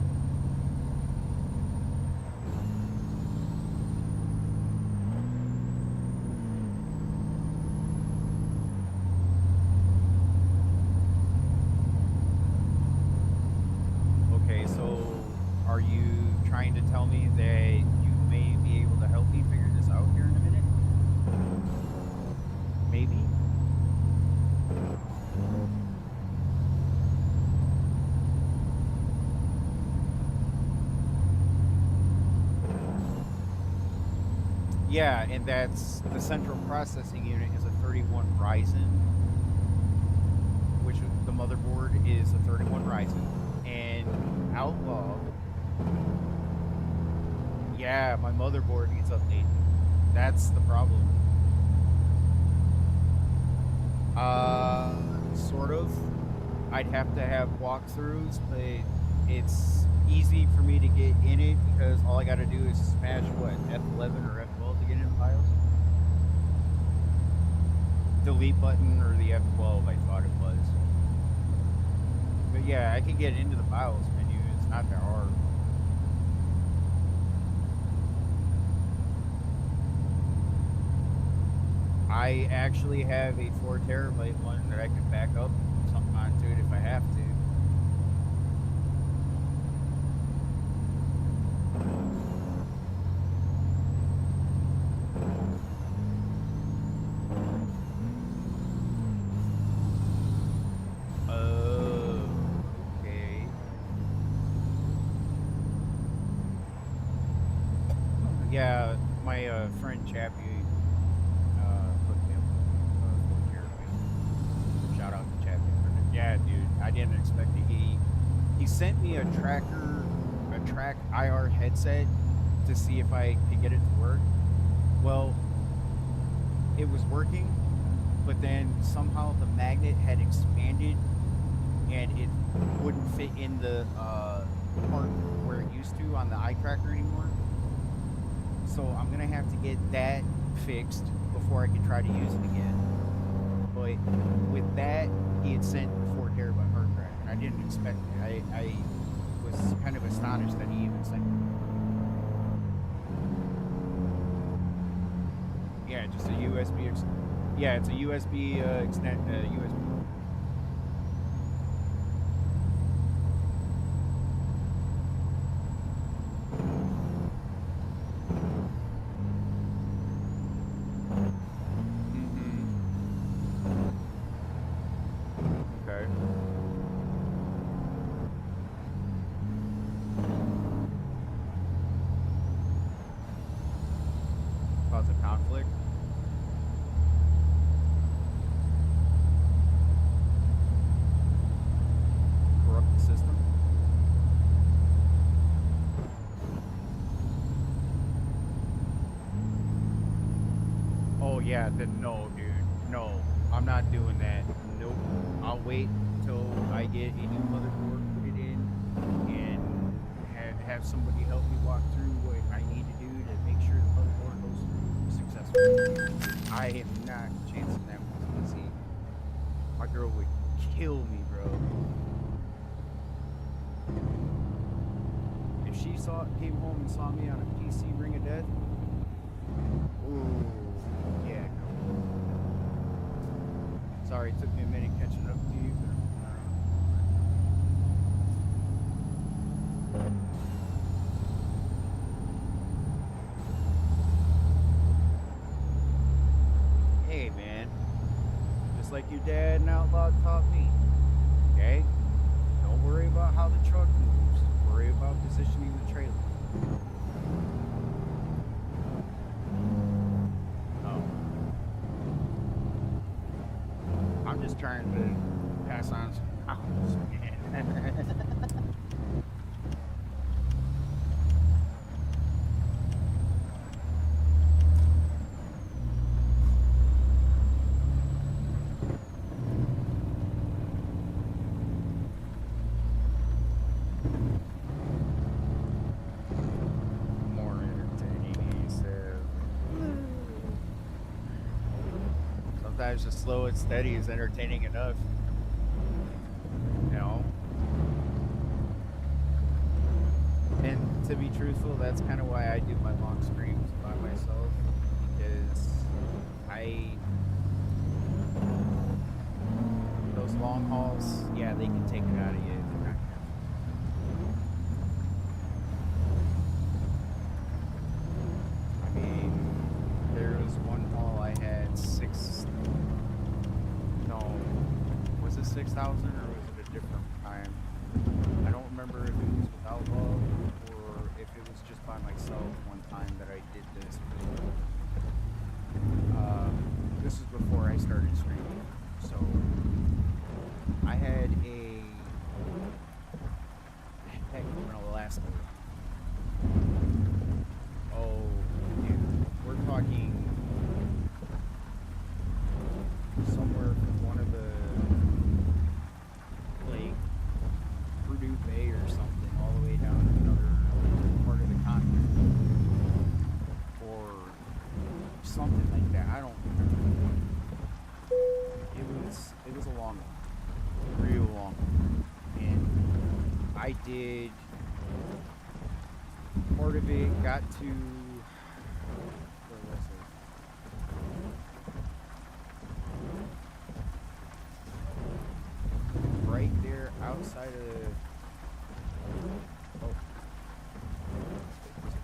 Okay, so are you trying to tell me that you may be able to help me figure this out here in a minute? Maybe? Yeah, and that's the central processing unit is a 31 Ryzen, which the motherboard is a 31 Ryzen, and Outlaw. Yeah, my motherboard needs updating. That's the problem. Sort of. I'd have to have walkthroughs, but it's easy for me to get in it because all I got to do is smash what F11 or F12 to get in the BIOS. Delete button or the F12, I thought it was. But yeah, I can get into the BIOS menu. It's not that hard. I actually have a 4 terabyte one that I can back up something onto it if I have to. Okay. Yeah, my friend Chappie hooked me up with 4 terabyte. Shout out to Chappie. Yeah, dude, I didn't expect it. He sent me a track IR headset to see if I could get it to work. Well, it was working, but then somehow the magnet had expanded and it wouldn't fit in the part where it used to on the eye tracker anymore. So I'm gonna have to get that fixed before I can try to use it again. But with that, he had sent the 4 terabyte hard drive, and I didn't expect it. I was kind of astonished that he even sent it. Yeah, just a USB. Yeah, it's a USB USB. Okay. Cause a conflict. Corrupt the system. Oh yeah, then no, dude. No, I'm not doing that. Nope. I'll wait until I get a new motherboard, put it in, and have somebody help me walk through what I need to do to make sure the motherboard goes through successfully. I am not chancing that one. See, my girl would kill me, bro. If she came home and saw me on a PC Ring of Death, ooh, yeah, no. Sorry, it took me a minute catching up to you, but hey, man, just like your dad and Outlaw taught me, okay? Don't worry about how the truck moves. Worry about positioning the trailer. Oh. I'm just trying to pass on some knowledge, man. More entertaining, he said. Sometimes just slow and steady is entertaining enough. You know? And to be truthful, that's kind of why I do my long streams by myself. Because those long hauls, yeah, they can take it out of you. They're not careful. I mean, there was one haul I had was it 6,000 or was it a different time? I don't remember if it was with Outlaw or if it was just by myself one time that I did this. I started streaming. So I had a heck, when the last oh dude, we're talking somewhere from one of the like Purdue Bay or something all the way down to another part of the continent or something like that. I don't remember. It was a long one, real long one, and I did part of it. Got to where was it? Right there outside of oh wait, was it two?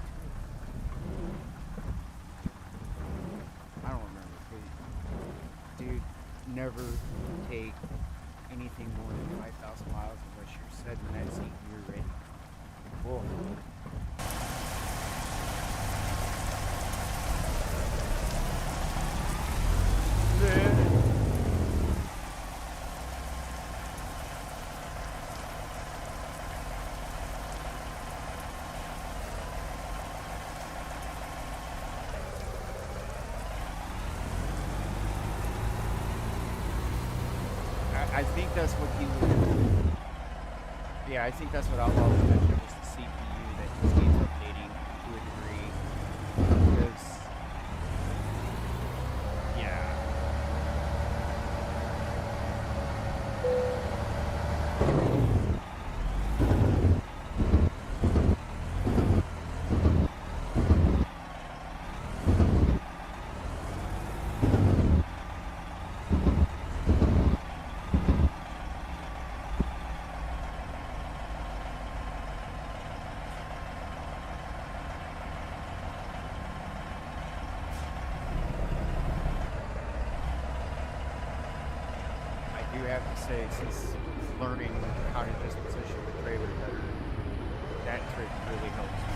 I don't remember, but dude, never take anything more than 5,000 miles unless you're sitting in that seat and you're ready. Oh, I think that's what he was. Yeah, I think that's what Outlaw was mentioning was the CPU that just needs updating to a degree. Because yeah, I do have to say, since learning how to just position the trailer better, that trick really helps me.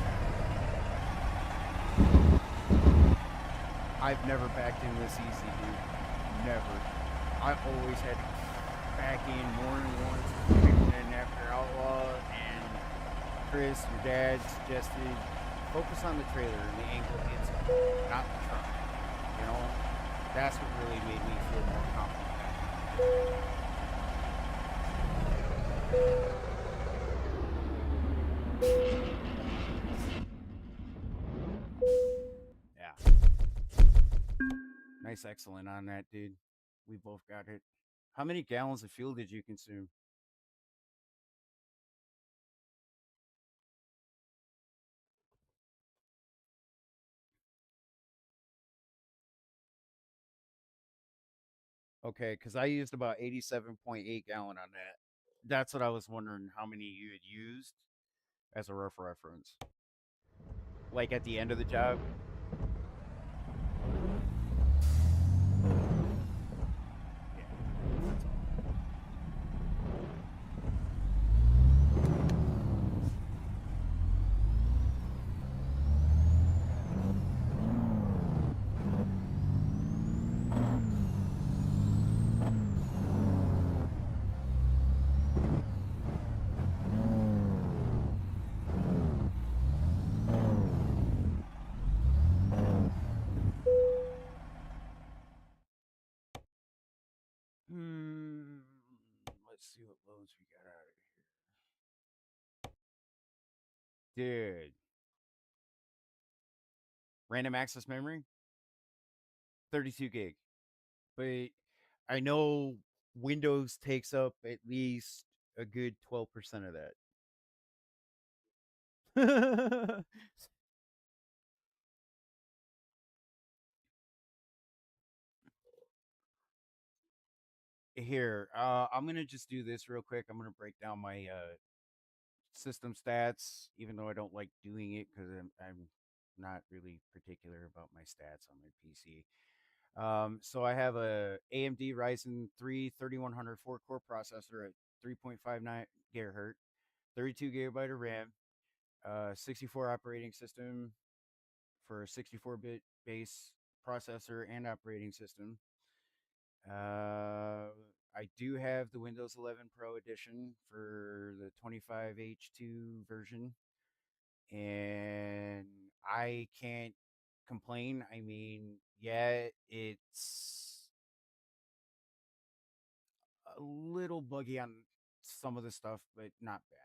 I've never backed in this easy, dude. Never. I always had to back in more than once. And after Outlaw and Chris, your dad suggested focus on the trailer and the angle hits it, not the truck. You know, that's what really made me feel more confident backing in. Yeah, nice, excellent on that, dude. We both got it. How many gallons of fuel did you consume? Okay, because I used about 87.8 gallon on that. That's what I was wondering how many you had used as a rough reference. Like at the end of the job. Yeah, that's all. Hmm. Let's see what loads we got out of here. Dude, random access memory, 32 gig. But I know Windows takes up at least a good 12% of that. Here, I'm gonna just do this real quick. I'm gonna break down my system stats, even though I don't like doing it because I'm not really particular about my stats on my PC. So I have a AMD Ryzen 3 3100 4 core processor at 3.59 gigahertz, 32 gigabyte of RAM, 64 operating system for a 64-bit base processor and operating system. Uh, I do have the Windows 11 Pro edition for the 25H2 version, and I can't complain. I mean, yeah, it's a little buggy on some of the stuff, but not bad.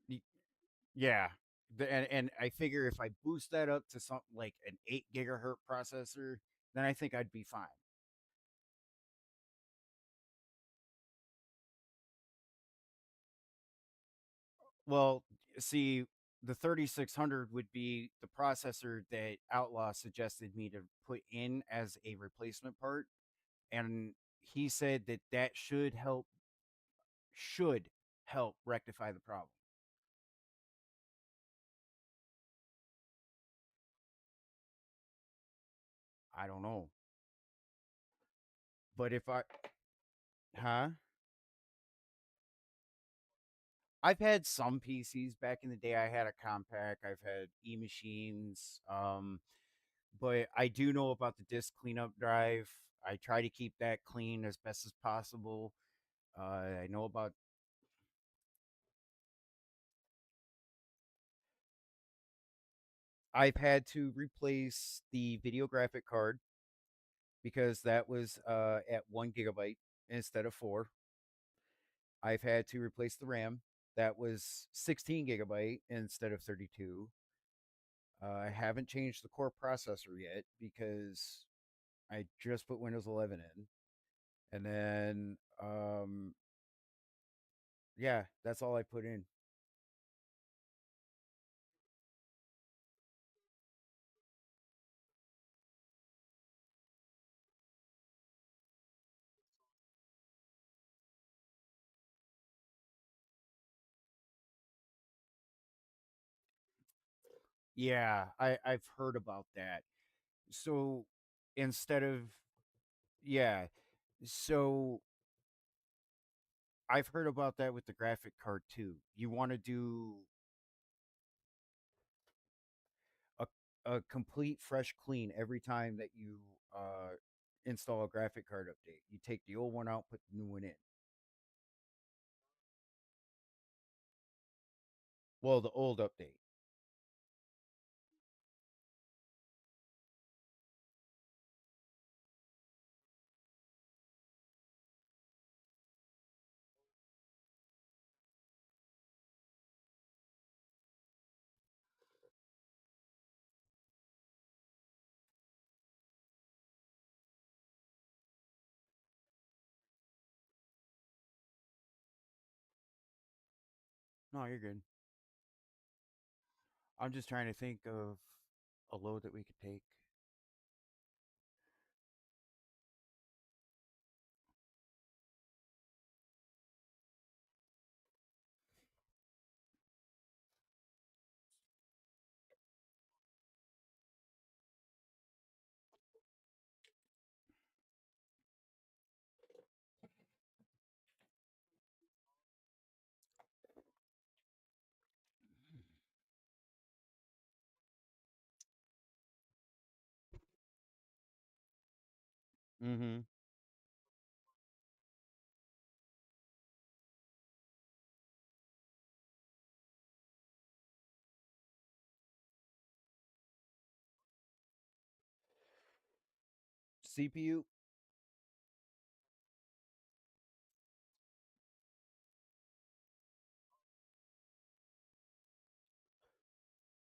Y- Yeah. And I figure if I boost that up to something like an 8 gigahertz processor, then I think I'd be fine. Well, see, the 3600 would be the processor that Outlaw suggested me to put in as a replacement part, and he said that that should help rectify the problem. I don't know, but if I, huh? I've had some PCs back in the day. I had a compact. I've had e-machines. But I do know about the disk cleanup drive. I try to keep that clean as best as possible. I know about. I've had to replace the video graphic card because that was at 1 gigabyte instead of four. I've had to replace the RAM. That was 16 gigabyte instead of 32. I haven't changed the core processor yet because I just put Windows 11 in. And then, yeah, that's all I put in. Yeah, I've heard about that. So instead of, yeah, so I've heard about that with the graphic card too. You want to do a, a complete fresh clean every time that you install a graphic card update. You take the old one out, put the new one in. Well, the old update. No, you're good. I'm just trying to think of a load that we could take. Mm-hmm. CPU.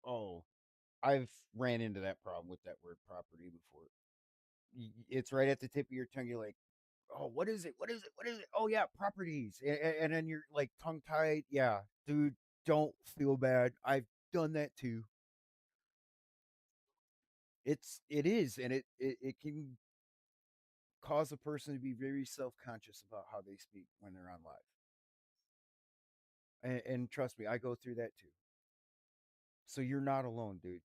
Oh, I've ran into that problem with that word property before. It's right at the tip of your tongue. You're like, oh, what is it? What is it? What is it? Oh yeah, properties. And then you're like tongue tied. Yeah, dude, don't feel bad. I've done that too. It is, and it can cause a person to be very self conscious about how they speak when they're on live. And trust me, I go through that too. So you're not alone, dude.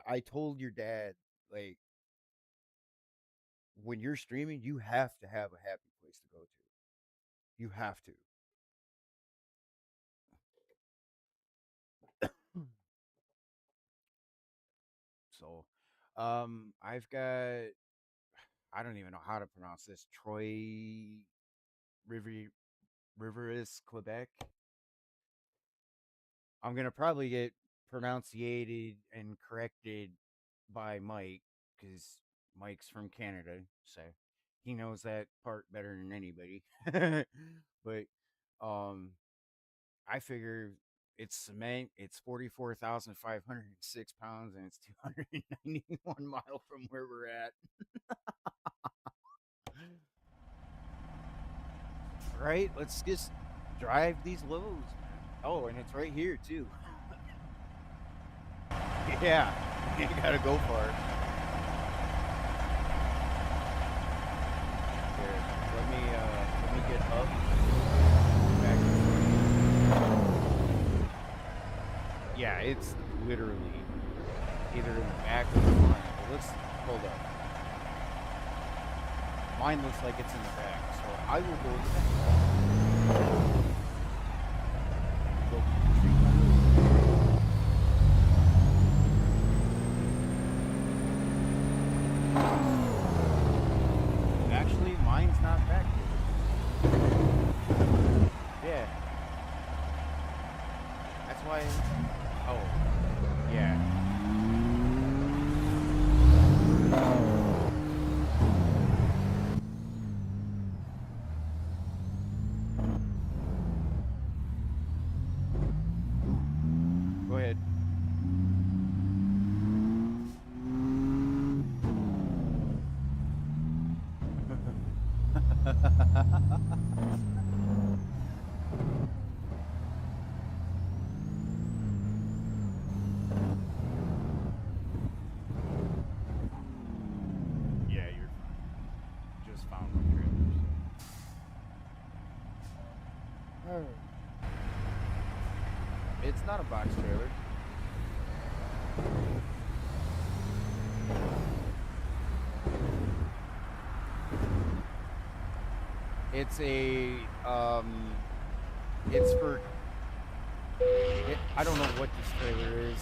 I told your dad, like, when you're streaming, you have to have a happy place to go to. You have to. So, I've got I don't even know how to pronounce this. Troy River Riveris, Quebec. I'm gonna probably get pronunciated and corrected by Mike because Mike's from Canada, so he knows that part better than anybody. But um, I figure it's cement. It's 44,506 pounds, and it's 291 miles from where we're at. Right? Let's just drive these loads, man. Oh, and it's right here too. Yeah, you gotta go for it. Here, let me get up. Back yeah, it's literally either in the back or the front. But let's hold up. Mine looks like it's in the back, so I will go to the back. Go actually, mine's not back here. Yeah. That's why. Oh, yeah. Go ahead. Yeah, you're fine. Just found my trailer. So. Alright. It's not a box trailer. It's a it's for I don't know what this trailer is.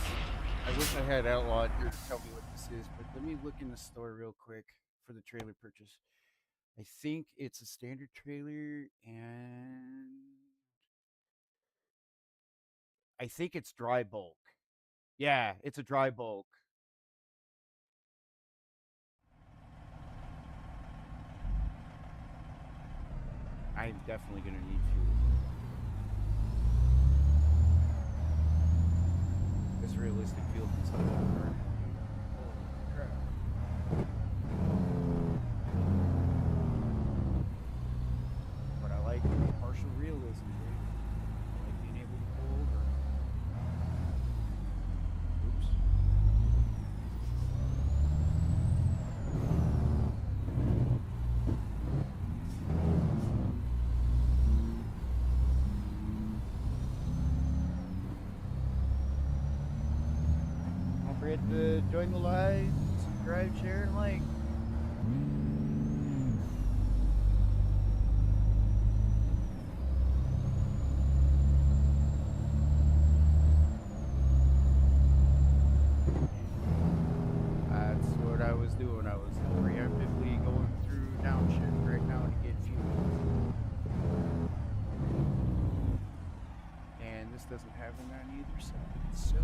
I wish I had Outlaw here to tell me what this is, but let me look in the store real quick for the trailer purchase. I think it's a standard trailer, and I think it's dry bulk. Yeah, it's a dry bulk. I'm definitely gonna need fuel. This realistic fuel consumption. Holy crap. But I like partial realism, dude. I like being able to pull over. Oops. Don't forget to join the live, subscribe, share, and like. That's what I was doing. I was preemptively going through downshift right now to get fuel. And this doesn't have them on either side, so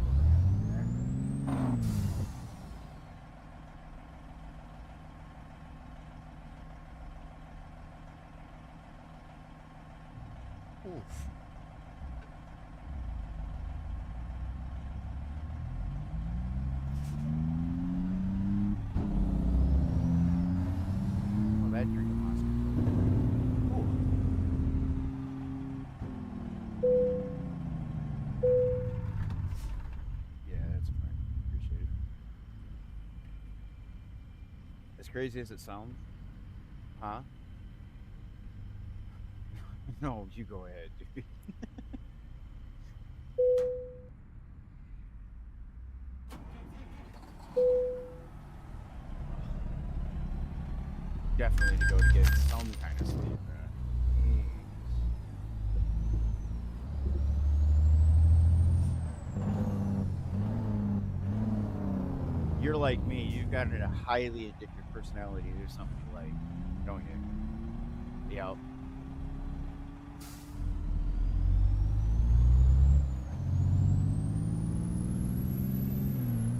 oof. Well, that drinking monster. Ooh. Yeah, that's fine. Appreciate it. As crazy as it sounds, huh? No, you go ahead, dude. Definitely to go to get some kind of sleep, man. You're like me. You've got a highly addictive personality. There's something you like, don't you? Yep.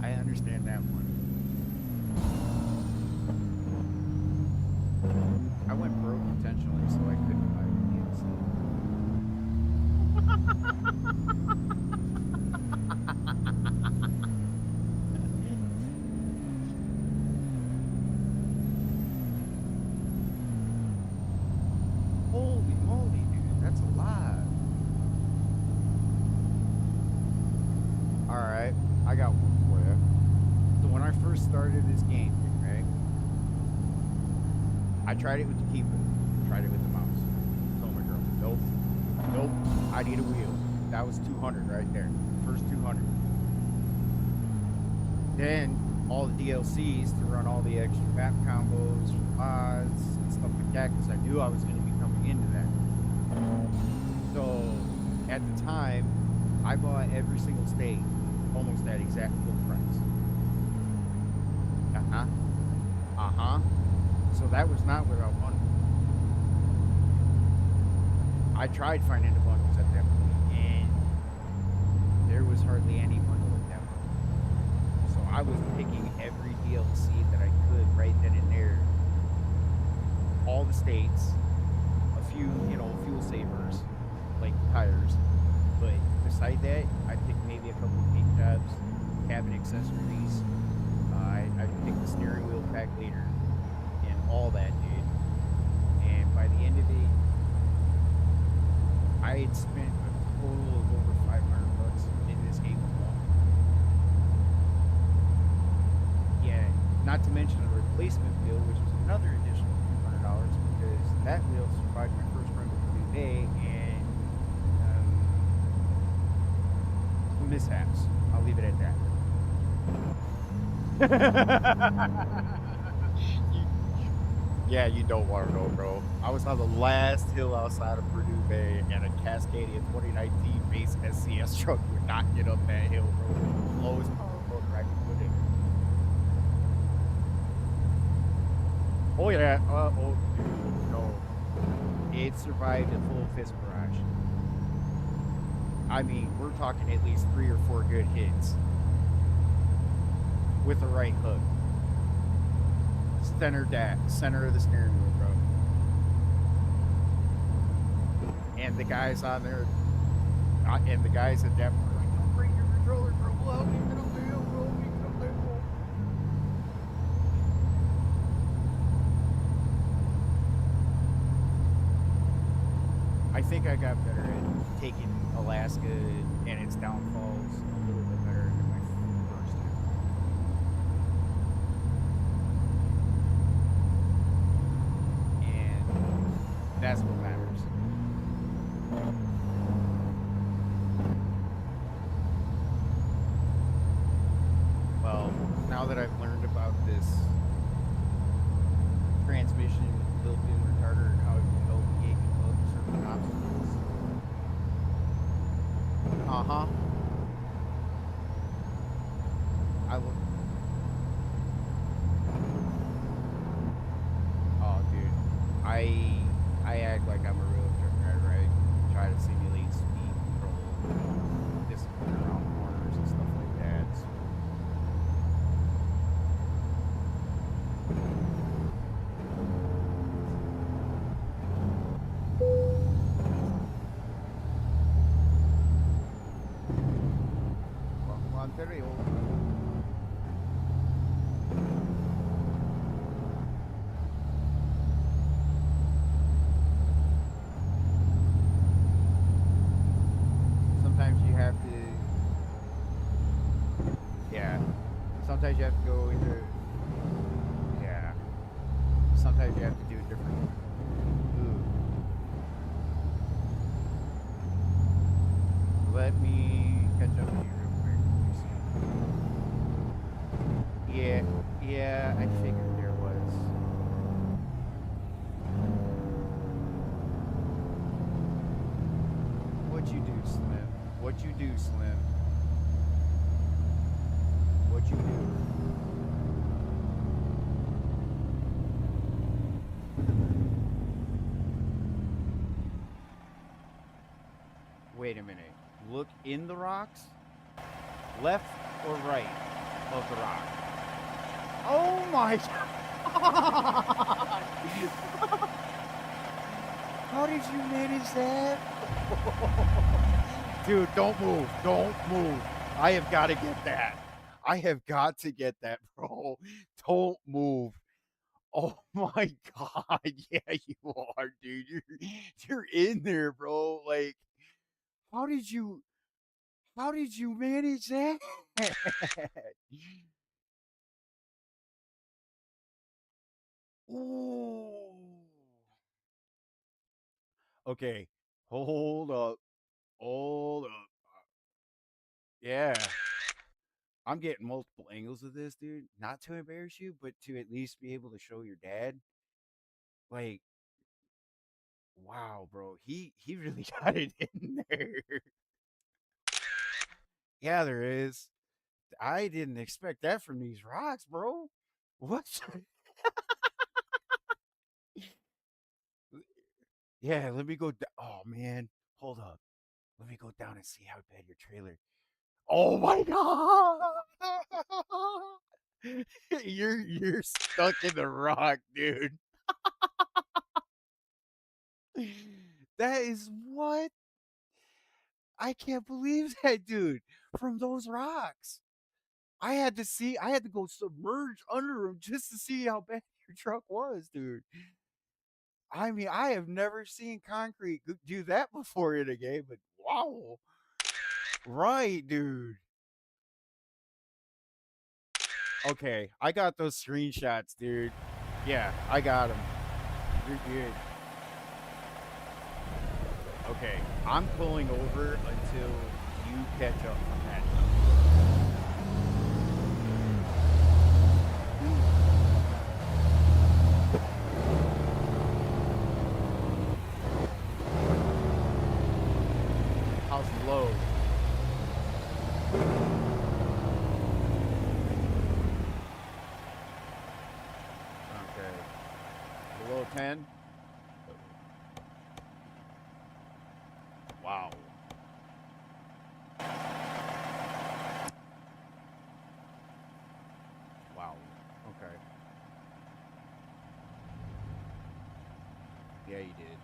I understand that one. I went broke intentionally so I couldn't buy DLC. Holy moly, dude, that's a lot. Alright, I got one for you. So when I first started this game, right? I tried it with the keyboard, tried it with the mouse. Told my girl, nope, nope, I need a wheel. That was 200 right there, first 200. Then all the DLCs to run all the extra map combos, mods, and stuff like that, because I knew I was going to be coming into that. So at the time, I bought every single state almost at exact full price. So that was not without money. I tried finding the bundles at that point, and there was hardly any bundle at that point. So I was picking every DLC that I could right then and there. All the states, a few, fuel savers, like tires. But beside that, I picked maybe a couple of paint jobs, cabin accessories. I picked the steering wheel pack later. All that, dude. And by the end of it, I had spent a total of over $500 in this game alone. Yeah, not to mention a replacement wheel, which was another additional $200 because that wheel survived my first run with Blue Bay and mishaps. I'll leave it at that. Yeah, you don't want to know, bro. I was on the last hill outside of Purdue Bay, and a Cascadia 2019 base SCS truck would not get up that hill, bro. Lowest power motor I could put in. Oh, yeah. Dude, no. It survived a full fist barrage. I mean, we're talking at least 3 or 4 good hits with the right hook. Center of the steering wheel, bro. And the guys on there, and the guys at that point were like, don't bring your controller, bro. We'll help you get up the hill, bro. We get up the hill. I think I got better at taking Alaska and its downfalls a little bit better than my first time. That's what matters. Well, now that I've learned about this transmission built-in retarder and how it can help gate above certain obstacles. I look. Oh, dude, I act like I'm a real truck driver. I try to simulate speed control, discipline around corners and stuff like that. Welcome on Ontario. Sometimes you have to go into, sometimes you have to do different. Ooh. Let me catch up to you real quick. Yeah, I figured there was. What'd you do, Slim? What'd you do, Slim? What'd you do? Wait a minute. Look in the rocks, left or right of the rock. Oh my god! How did you manage that? Dude, don't move. Don't move. I have got to get that. I have got to get that, bro. Don't move. Oh my god. Yeah, you are, dude. You're in there, bro. Like, how did you manage that? Ooh. Okay. Hold up. Hold up. Yeah. I'm getting multiple angles of this, dude. Not to embarrass you, but to at least be able to show your dad. Like, wow, bro. He really got it in there. Yeah, there is. I didn't expect that from these rocks, bro. What? Yeah, let me go. Oh man, hold up. Let me go down and see how bad your trailer. Oh my god! You're stuck in the rock, dude. That is what? I can't believe that, dude. From those rocks. I had to go submerge under them just to see how bad your truck was, dude. I mean, I have never seen concrete do that before in a game, but wow. Right, dude. Okay, I got those screenshots, dude. Yeah, I got them. You're good. Okay, I'm pulling over until you catch up from that. How's low? Okay. Below 10? Wow. Wow. Okay. Yeah, you did.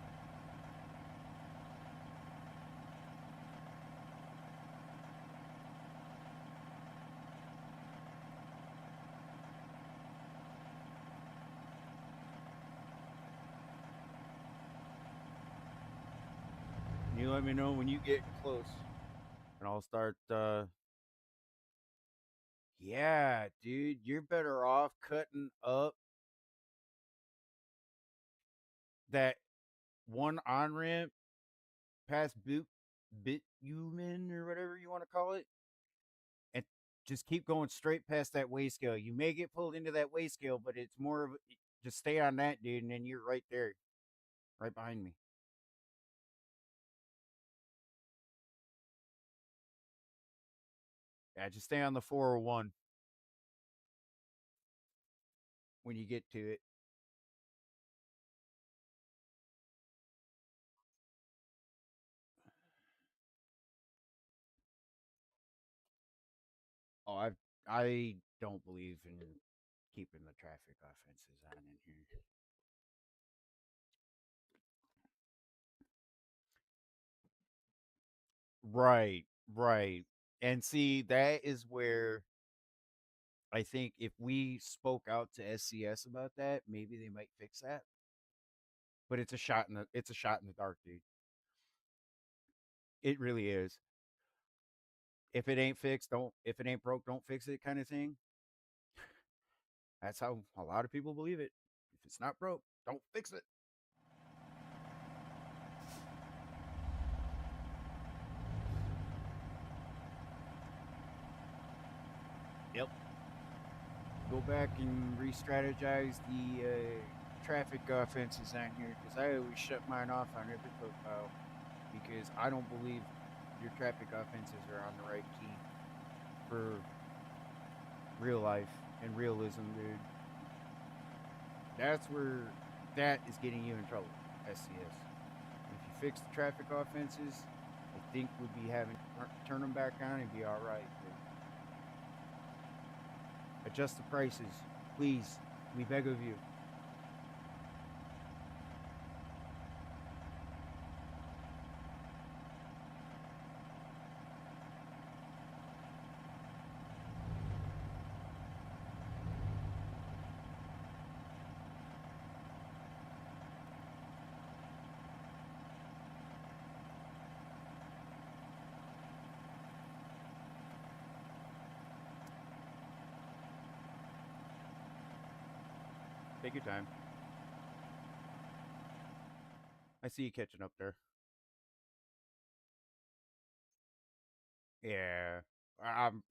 You let me know when you get close, and I'll start. Yeah, dude, you're better off cutting up that one on ramp past bitumen or whatever you want to call it, and just keep going straight past that weigh scale. You may get pulled into that weigh scale, but it's more of just stay on that, dude, and then you're right there, right behind me. Yeah, just stay on the 401 when you get to it. Oh, I don't believe in keeping the traffic offenses on in here. Right, right. And see, that is where I think if we spoke out to SCS about that, maybe they might fix that. But it's a shot in the dark, dude. It really is. If it ain't fixed, don't if it ain't broke, don't fix it kind of thing. That's how a lot of people believe it. If it's not broke, don't fix it. Yep. Go back and re-strategize the traffic offenses on here because I always shut mine off on every profile because I don't believe your traffic offenses are on the right key for real life and realism, dude. That's where that is getting you in trouble, SCS. If you fix the traffic offenses, think would be having turn them back on and be all right. Adjust the prices, please. We beg of you. Take your time. I see you catching up there. Yeah, I'm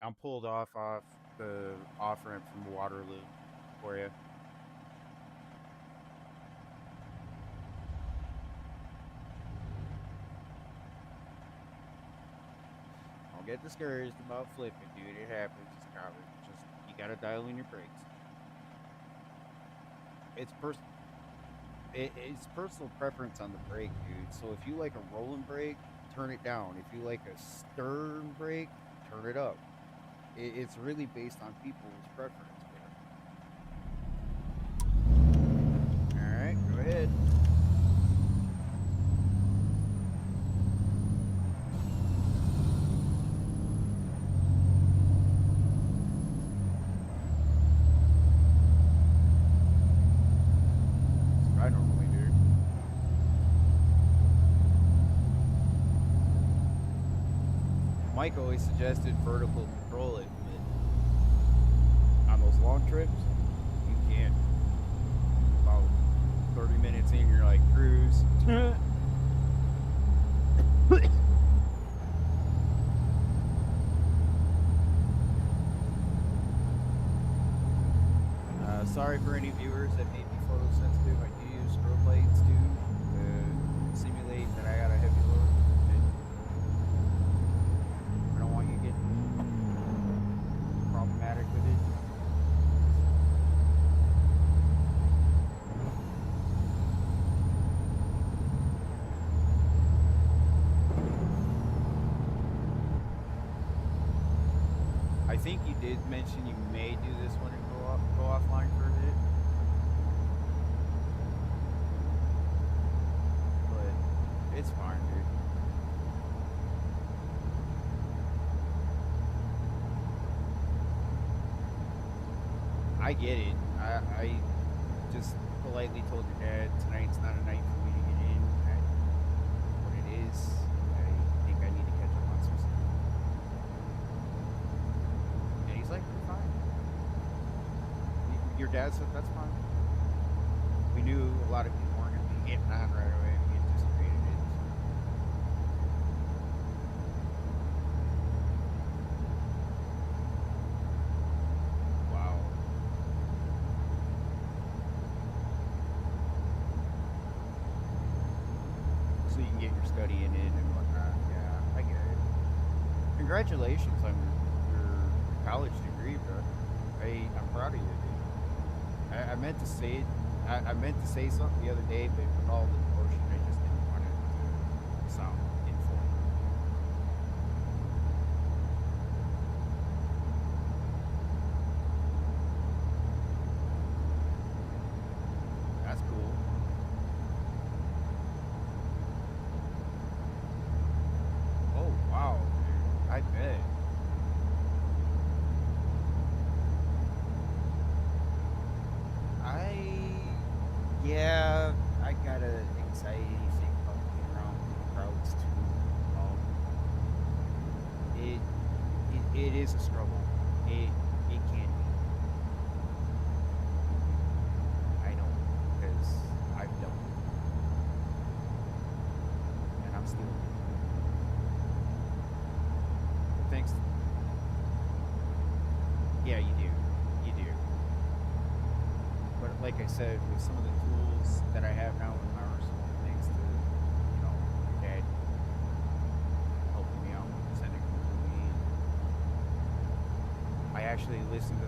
I'm pulled off the off ramp from Waterloo for you. Don't get discouraged about flipping, dude. It happens. It's common. Just you gotta dial in your brakes. It's pers- it's personal preference on the brake, dude. So if you like a rolling brake, turn it down. If you like a stern brake, turn it up. It's really based on people's preference. All right, go ahead. I normally do. Mike always suggested vertical control it, but on those long trips, you can't. About 30 minutes in, you're like, cruise. Sorry for any viewers that may be photosensitive. I do use strobe lights too to simulate that I got a heavy load. I don't want you getting problematic with it. I think you did mention you may do this one and go offline for a bit. But it's fine, dude. I get it. I just politely told your dad tonight's not a night for me to get in. What it is, I think I need to catch up on some stuff. And he's like, "We're fine." Your dad said that's fine. We knew a lot of people weren't going to be getting on right away. We anticipated it. Wow. So you can get your studying in and whatnot. Yeah, I get it. Congratulations on your college degree, bro. I'm proud of you, dude. I meant to say it. I meant to say something the other day, but with all the emotion, I just didn't want it to sound informal. That's cool. Oh wow, dude. I bet. I yeah, I got an anxiety thing about being around big crowds too. Um, it is a struggle. It can be. I know because I've done it and I'm still. Thanks. Yeah, you do. You do. But like I said, with some of the tools that I have now in my arsenal, thanks to your dad helping me out, sending them to me. I actually listened to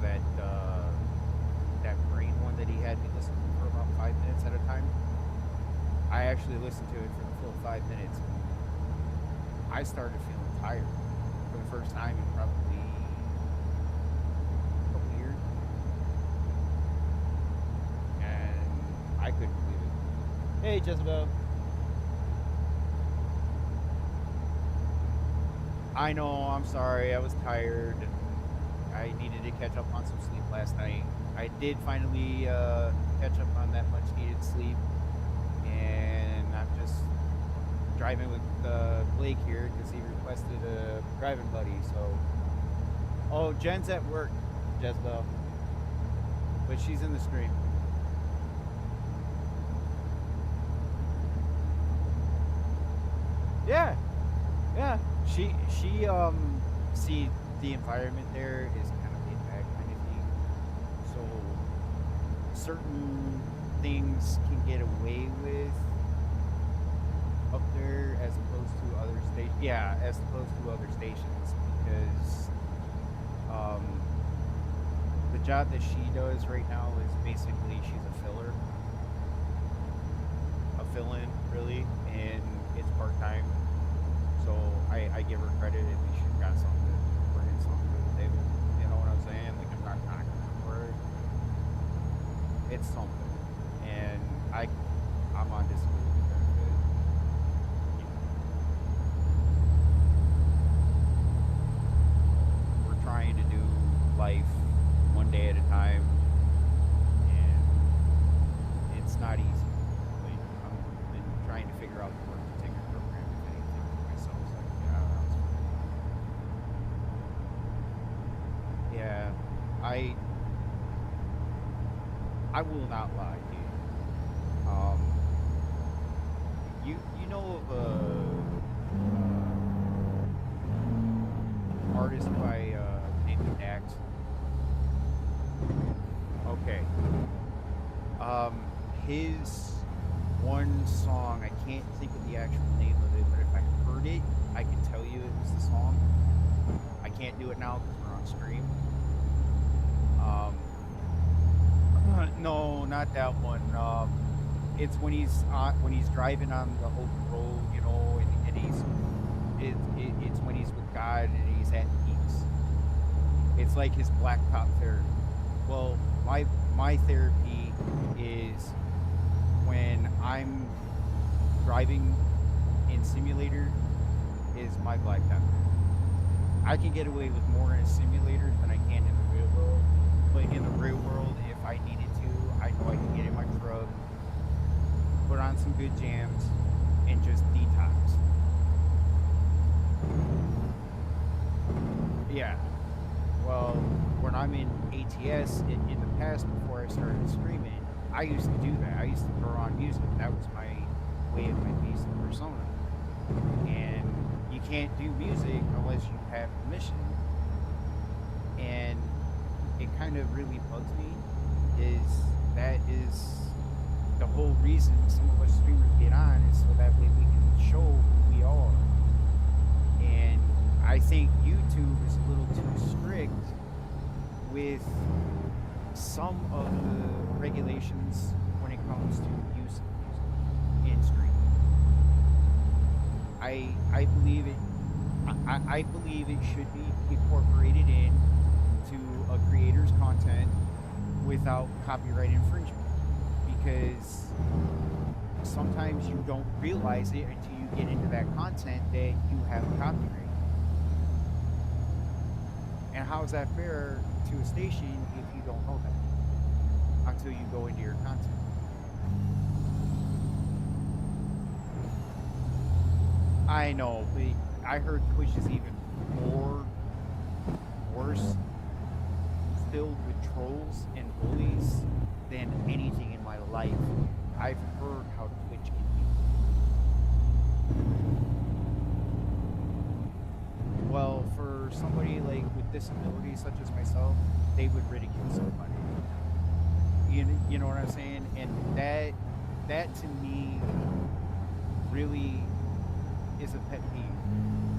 that brain one that he had me listen to for about 5 minutes at a time. I actually listened to it for the full 5 minutes. I started feeling tired for the first time in probably a couple years, and I couldn't believe it. Hey, Jezebel. I know, I'm sorry. I was tired. I needed to catch up on some sleep last night. I did finally catch up on that much needed sleep, and I'm just driving with Blake here because he requested a driving buddy. So, oh, Jen's at work, Jezebel, but she's in the stream. Yeah, yeah. She see the environment there is kind of laid back kind of thing. So certain things can get away with up there as opposed to other stations. Yeah, as opposed to other stations because um the job that she does right now is basically she's a filler, a fill-in really, and it's part-time. So I give her credit if she's got something bringing something to the table. You know what I'm saying? Like I'm not knocking her for it. It's something, and I'm on disability benefit. You know, we're trying to do life one day at a time, and it's not easy. Like I've been trying to figure out the work to take a program if anything for myself so I can get out of the house. Yeah, I I will not lie, dude. Um, you know of artist by name of Dax? Okay. Um, his one song, I can't think of the actual name of it, but if I heard it, I can tell you it was the song. I can't do it now because we're on stream. Um, no, not that one. It's when he's driving on the open road, you know, and it's when he's with God and he's at peace. It's like his blacktop therapy. Well, my therapy is when I'm driving in simulator is my blacktop. I can get away with more in a simulator than I can in the real world. But in the real world, if I needed to, I know I can get in my truck, put on some good jams, and just detox. Yeah. Well, when I'm in ATS in the past before I started streaming, I used to do that. I used to throw on music. That was my way of my piece of persona. And you can't do music unless you have permission. And it kind of really bugs me that is the whole reason some of us streamers get on is so that way we can show who we are. And I think YouTube is a little too strict with some of the regulations when it comes to use of music in streaming. I believe it. I believe it should be incorporated in to a creator's content without copyright infringement because sometimes you don't realize it until you get into that content that you have copyright. And how is that fair to a station if you don't know that until you go into your content? I know, but I heard Twitch is even more worse, filled with trolls and bullies than anything in my life. I've heard how Twitch can be. Well, for somebody like with disabilities such as myself, they would ridicule somebody. You know what I'm saying? And that to me really is a pet peeve.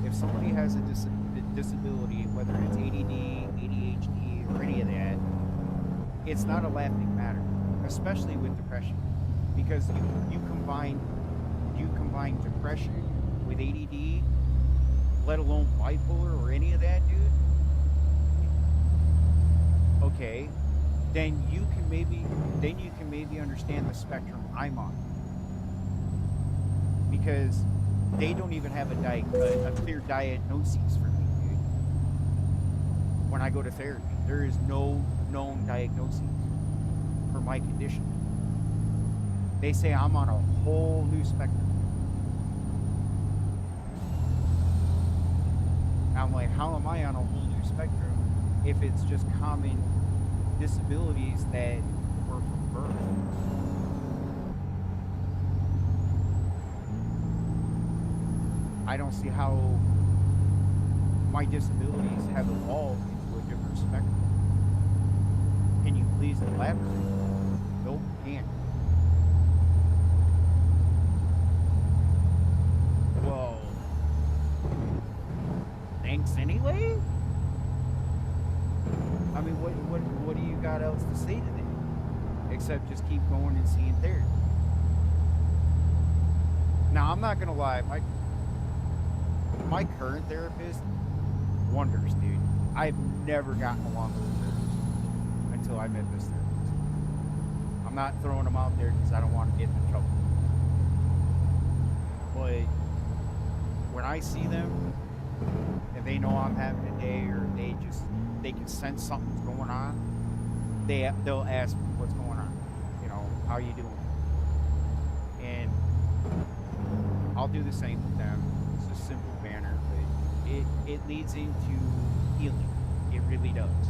If somebody has a disability, whether it's ADD, ADHD, or any of that, it's not a laughing matter, especially with depression, because you combine depression with ADD let alone bipolar or any of that, dude, okay, then you can maybe understand the spectrum I'm on, because they don't even have a clear diagnosis for me, dude. When I go to therapy, there is no known diagnosis for my condition. They say I'm on a whole new spectrum. I'm like, how am I on a whole new spectrum if it's just common disabilities that were from birth? I don't see how my disabilities have evolved into a different spectrum. Can you please elaborate? Nope, can't. Well, thanks anyway? I mean, what do you got else to say to them? Except just keep going and seeing therapy. Now, I'm not gonna lie, my current therapist, wonders, dude. I've never gotten along with a therapist until I met this therapist. I'm not throwing them out there because I don't want to get in trouble. But when I see them and they know I'm having a day, or they can sense something's going on, they'll ask me what's going on. You know, how you doing? And I'll do the same with them. It's a simple manner, but it leads into healing. It really does.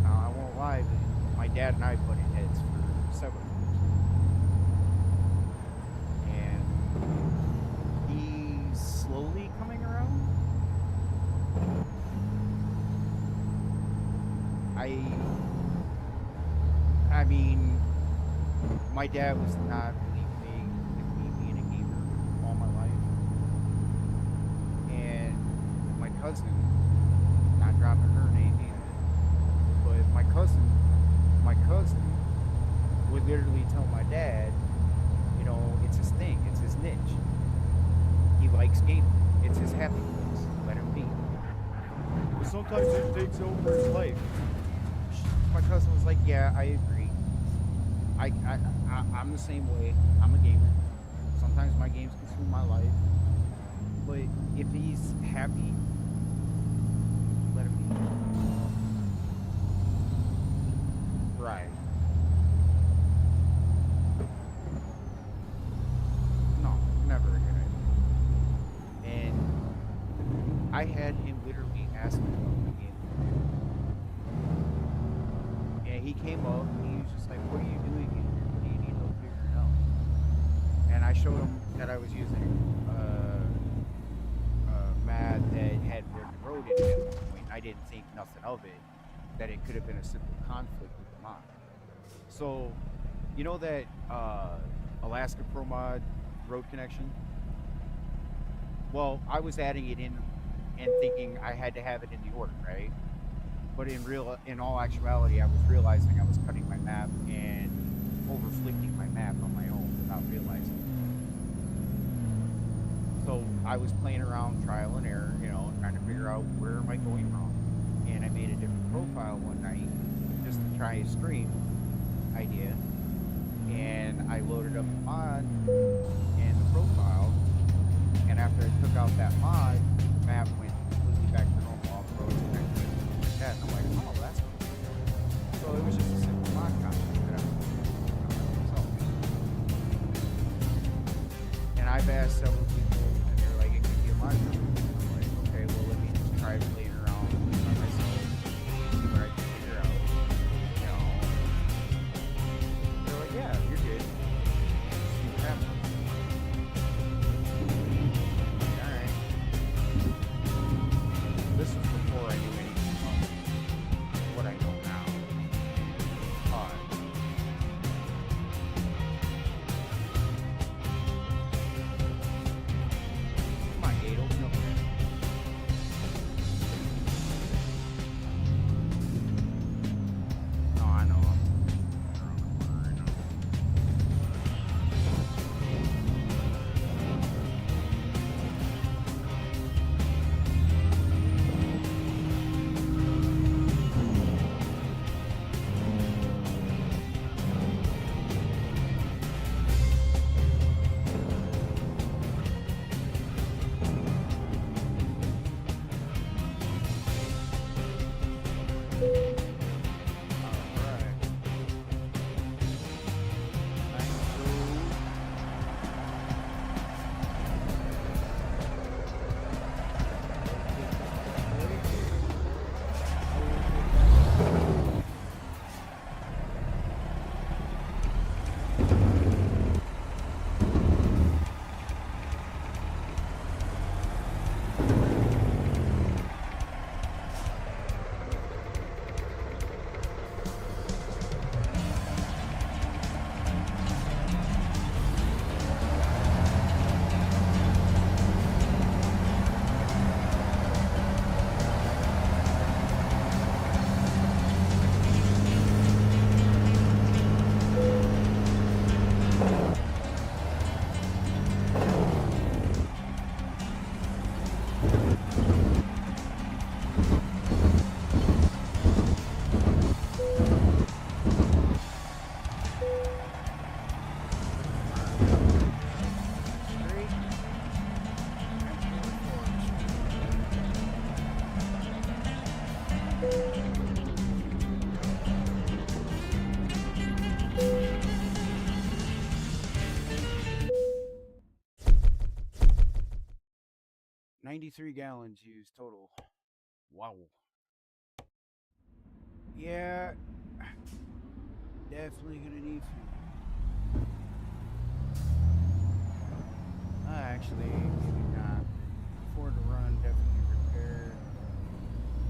Now, I won't lie, but my dad and I butted heads for several years. And he's slowly coming around. I mean, my dad was not really big with me being a gamer all my life. And my cousin, not dropping her name either, but my cousin would literally tell my dad, you know, it's his thing, it's his niche. He likes gaming. It's his happy place. Let him be. But sometimes it takes over his life. My cousin was like, yeah, I agree. I'm the same way. I'm a gamer. Sometimes my games consume my life. But if he's happy, let him be. Right. No, never a good idea. And I had him literally ask me about the game. And he came up and he was just like, what are you doing here? Do you need help figuring it out? And I showed him that I was using map that had broken road in it at one point. I didn't think nothing of it, that it could have been a simple conflict with the mod. So, you know that Alaska Pro Mod road connection? Well, I was adding it in and thinking I had to have it in the order, right? But in all actuality, I was realizing I was cutting my map and overflicking my map on my own without realizing it. So I was playing around, trial and error, you know, trying to figure out where am I going wrong. And I made a different profile one night just to try a stream idea. And I loaded up the mod and the profile. And after I took out that mod, the map went completely back to normal off-road and everything like that. And I'm like, oh, that's cool. So it was just a simple mod copy that I was doing myself. And I've asked several people, and they're like, it could be a mod copy. I'm like, okay, well, let me just try playing around by myself, see what I can figure out. You know, they're like, yeah, you're good. Just see what happens. Alright. 93 gallons used total. Wow. Yeah, definitely gonna need food. Actually, maybe not. Before the run, definitely repair.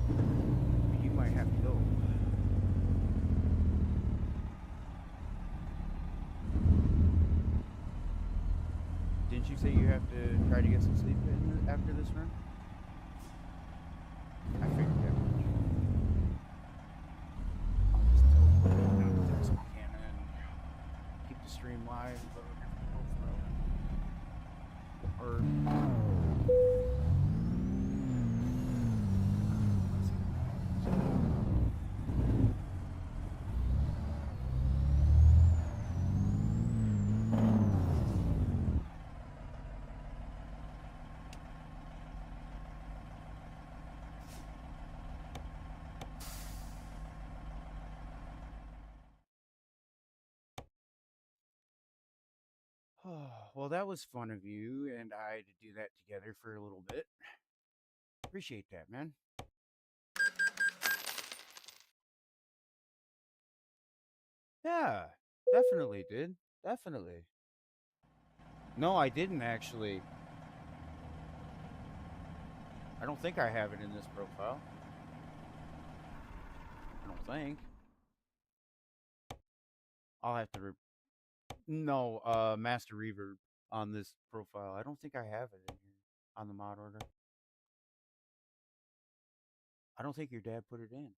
But you might have to go. Didn't you say you have to try to get some sleep in after this run? I figured that much. I'll just tell Tex McKenna and keep the stream live and go to a different profile. Or well, that was fun of you and I to do that together for a little bit. Appreciate that, man. Yeah, definitely, dude. Definitely. No, I didn't actually. I don't think I have it in this profile. I don't think. I'll have to. No, Master Reverb on this profile. I don't think I have it in here on the mod order. I don't think your dad put it in.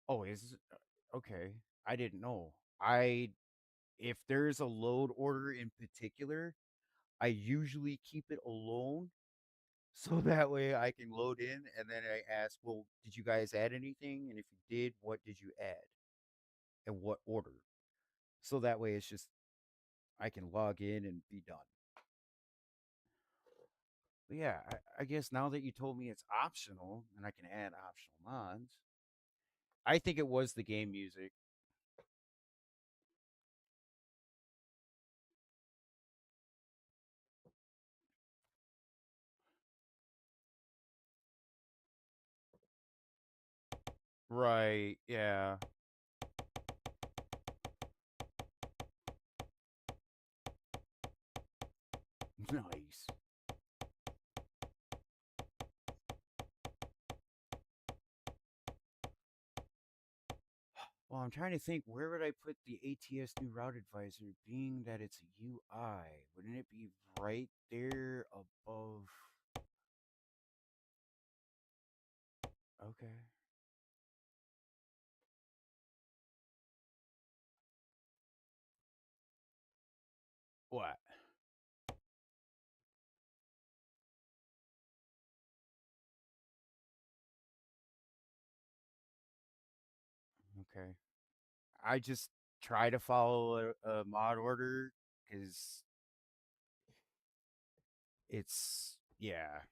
Oh, is okay. I didn't know. If there's a load order in particular, I usually keep it alone so that way I can load in and then I ask, well, did you guys add anything? And if you did, what did you add? And what order? So that way it's just I can log in and be done. But yeah, I guess now that you told me it's optional and I can add optional mods, I think it was the game music. Right, yeah. Nice. Well, I'm trying to think, where would I put the ATS new route advisor, being that it's a UI? Wouldn't it be right there above? Okay. What? Okay. I just try to follow a mod order because yeah.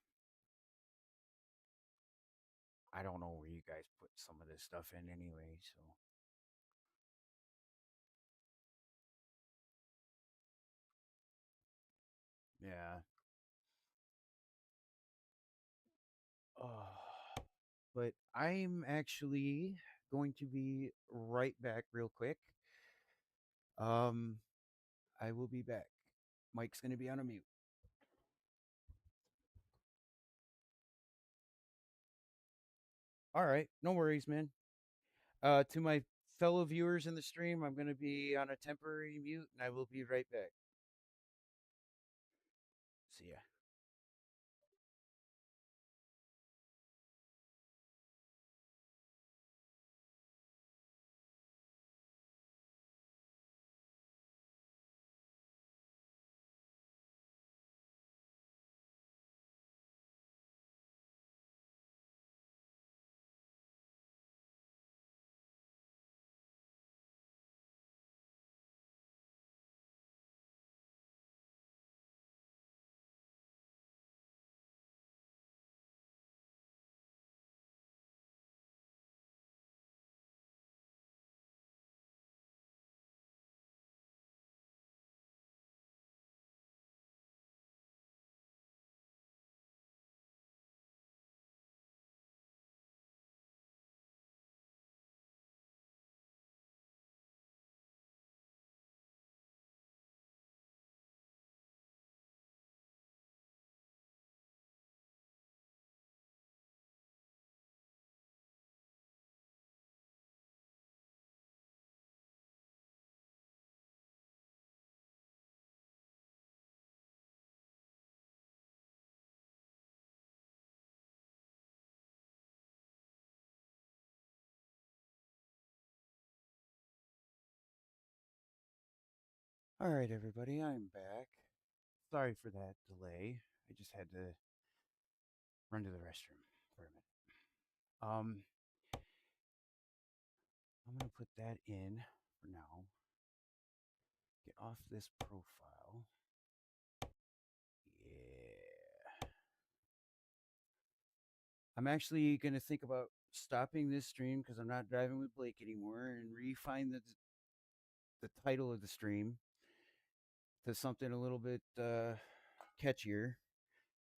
I don't know where you guys put some of this stuff in anyway, so. Yeah. But I'm actually going to be right back real quick. Um, I will be back. Mike's going to be on a mute. All right, no worries, man. To my fellow viewers in the stream, I'm going to be on a temporary mute and I will be right back. See ya. All right, everybody, I'm back. Sorry for that delay. I just had to run to the restroom for a minute. Um, I'm gonna put that in for now. Get off this profile. Yeah. I'm actually gonna think about stopping this stream because I'm not driving with Blake anymore and refine the title of the stream to something a little bit catchier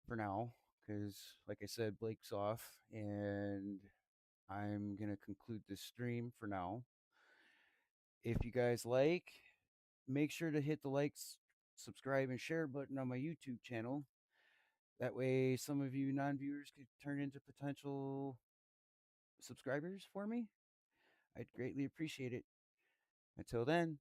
for now. Because, like I said, Blake's off and I'm going to conclude this stream for now. If you guys like, make sure to hit the likes, subscribe, and share button on my YouTube channel. That way, some of you non viewers could turn into potential subscribers for me. I'd greatly appreciate it. Until then,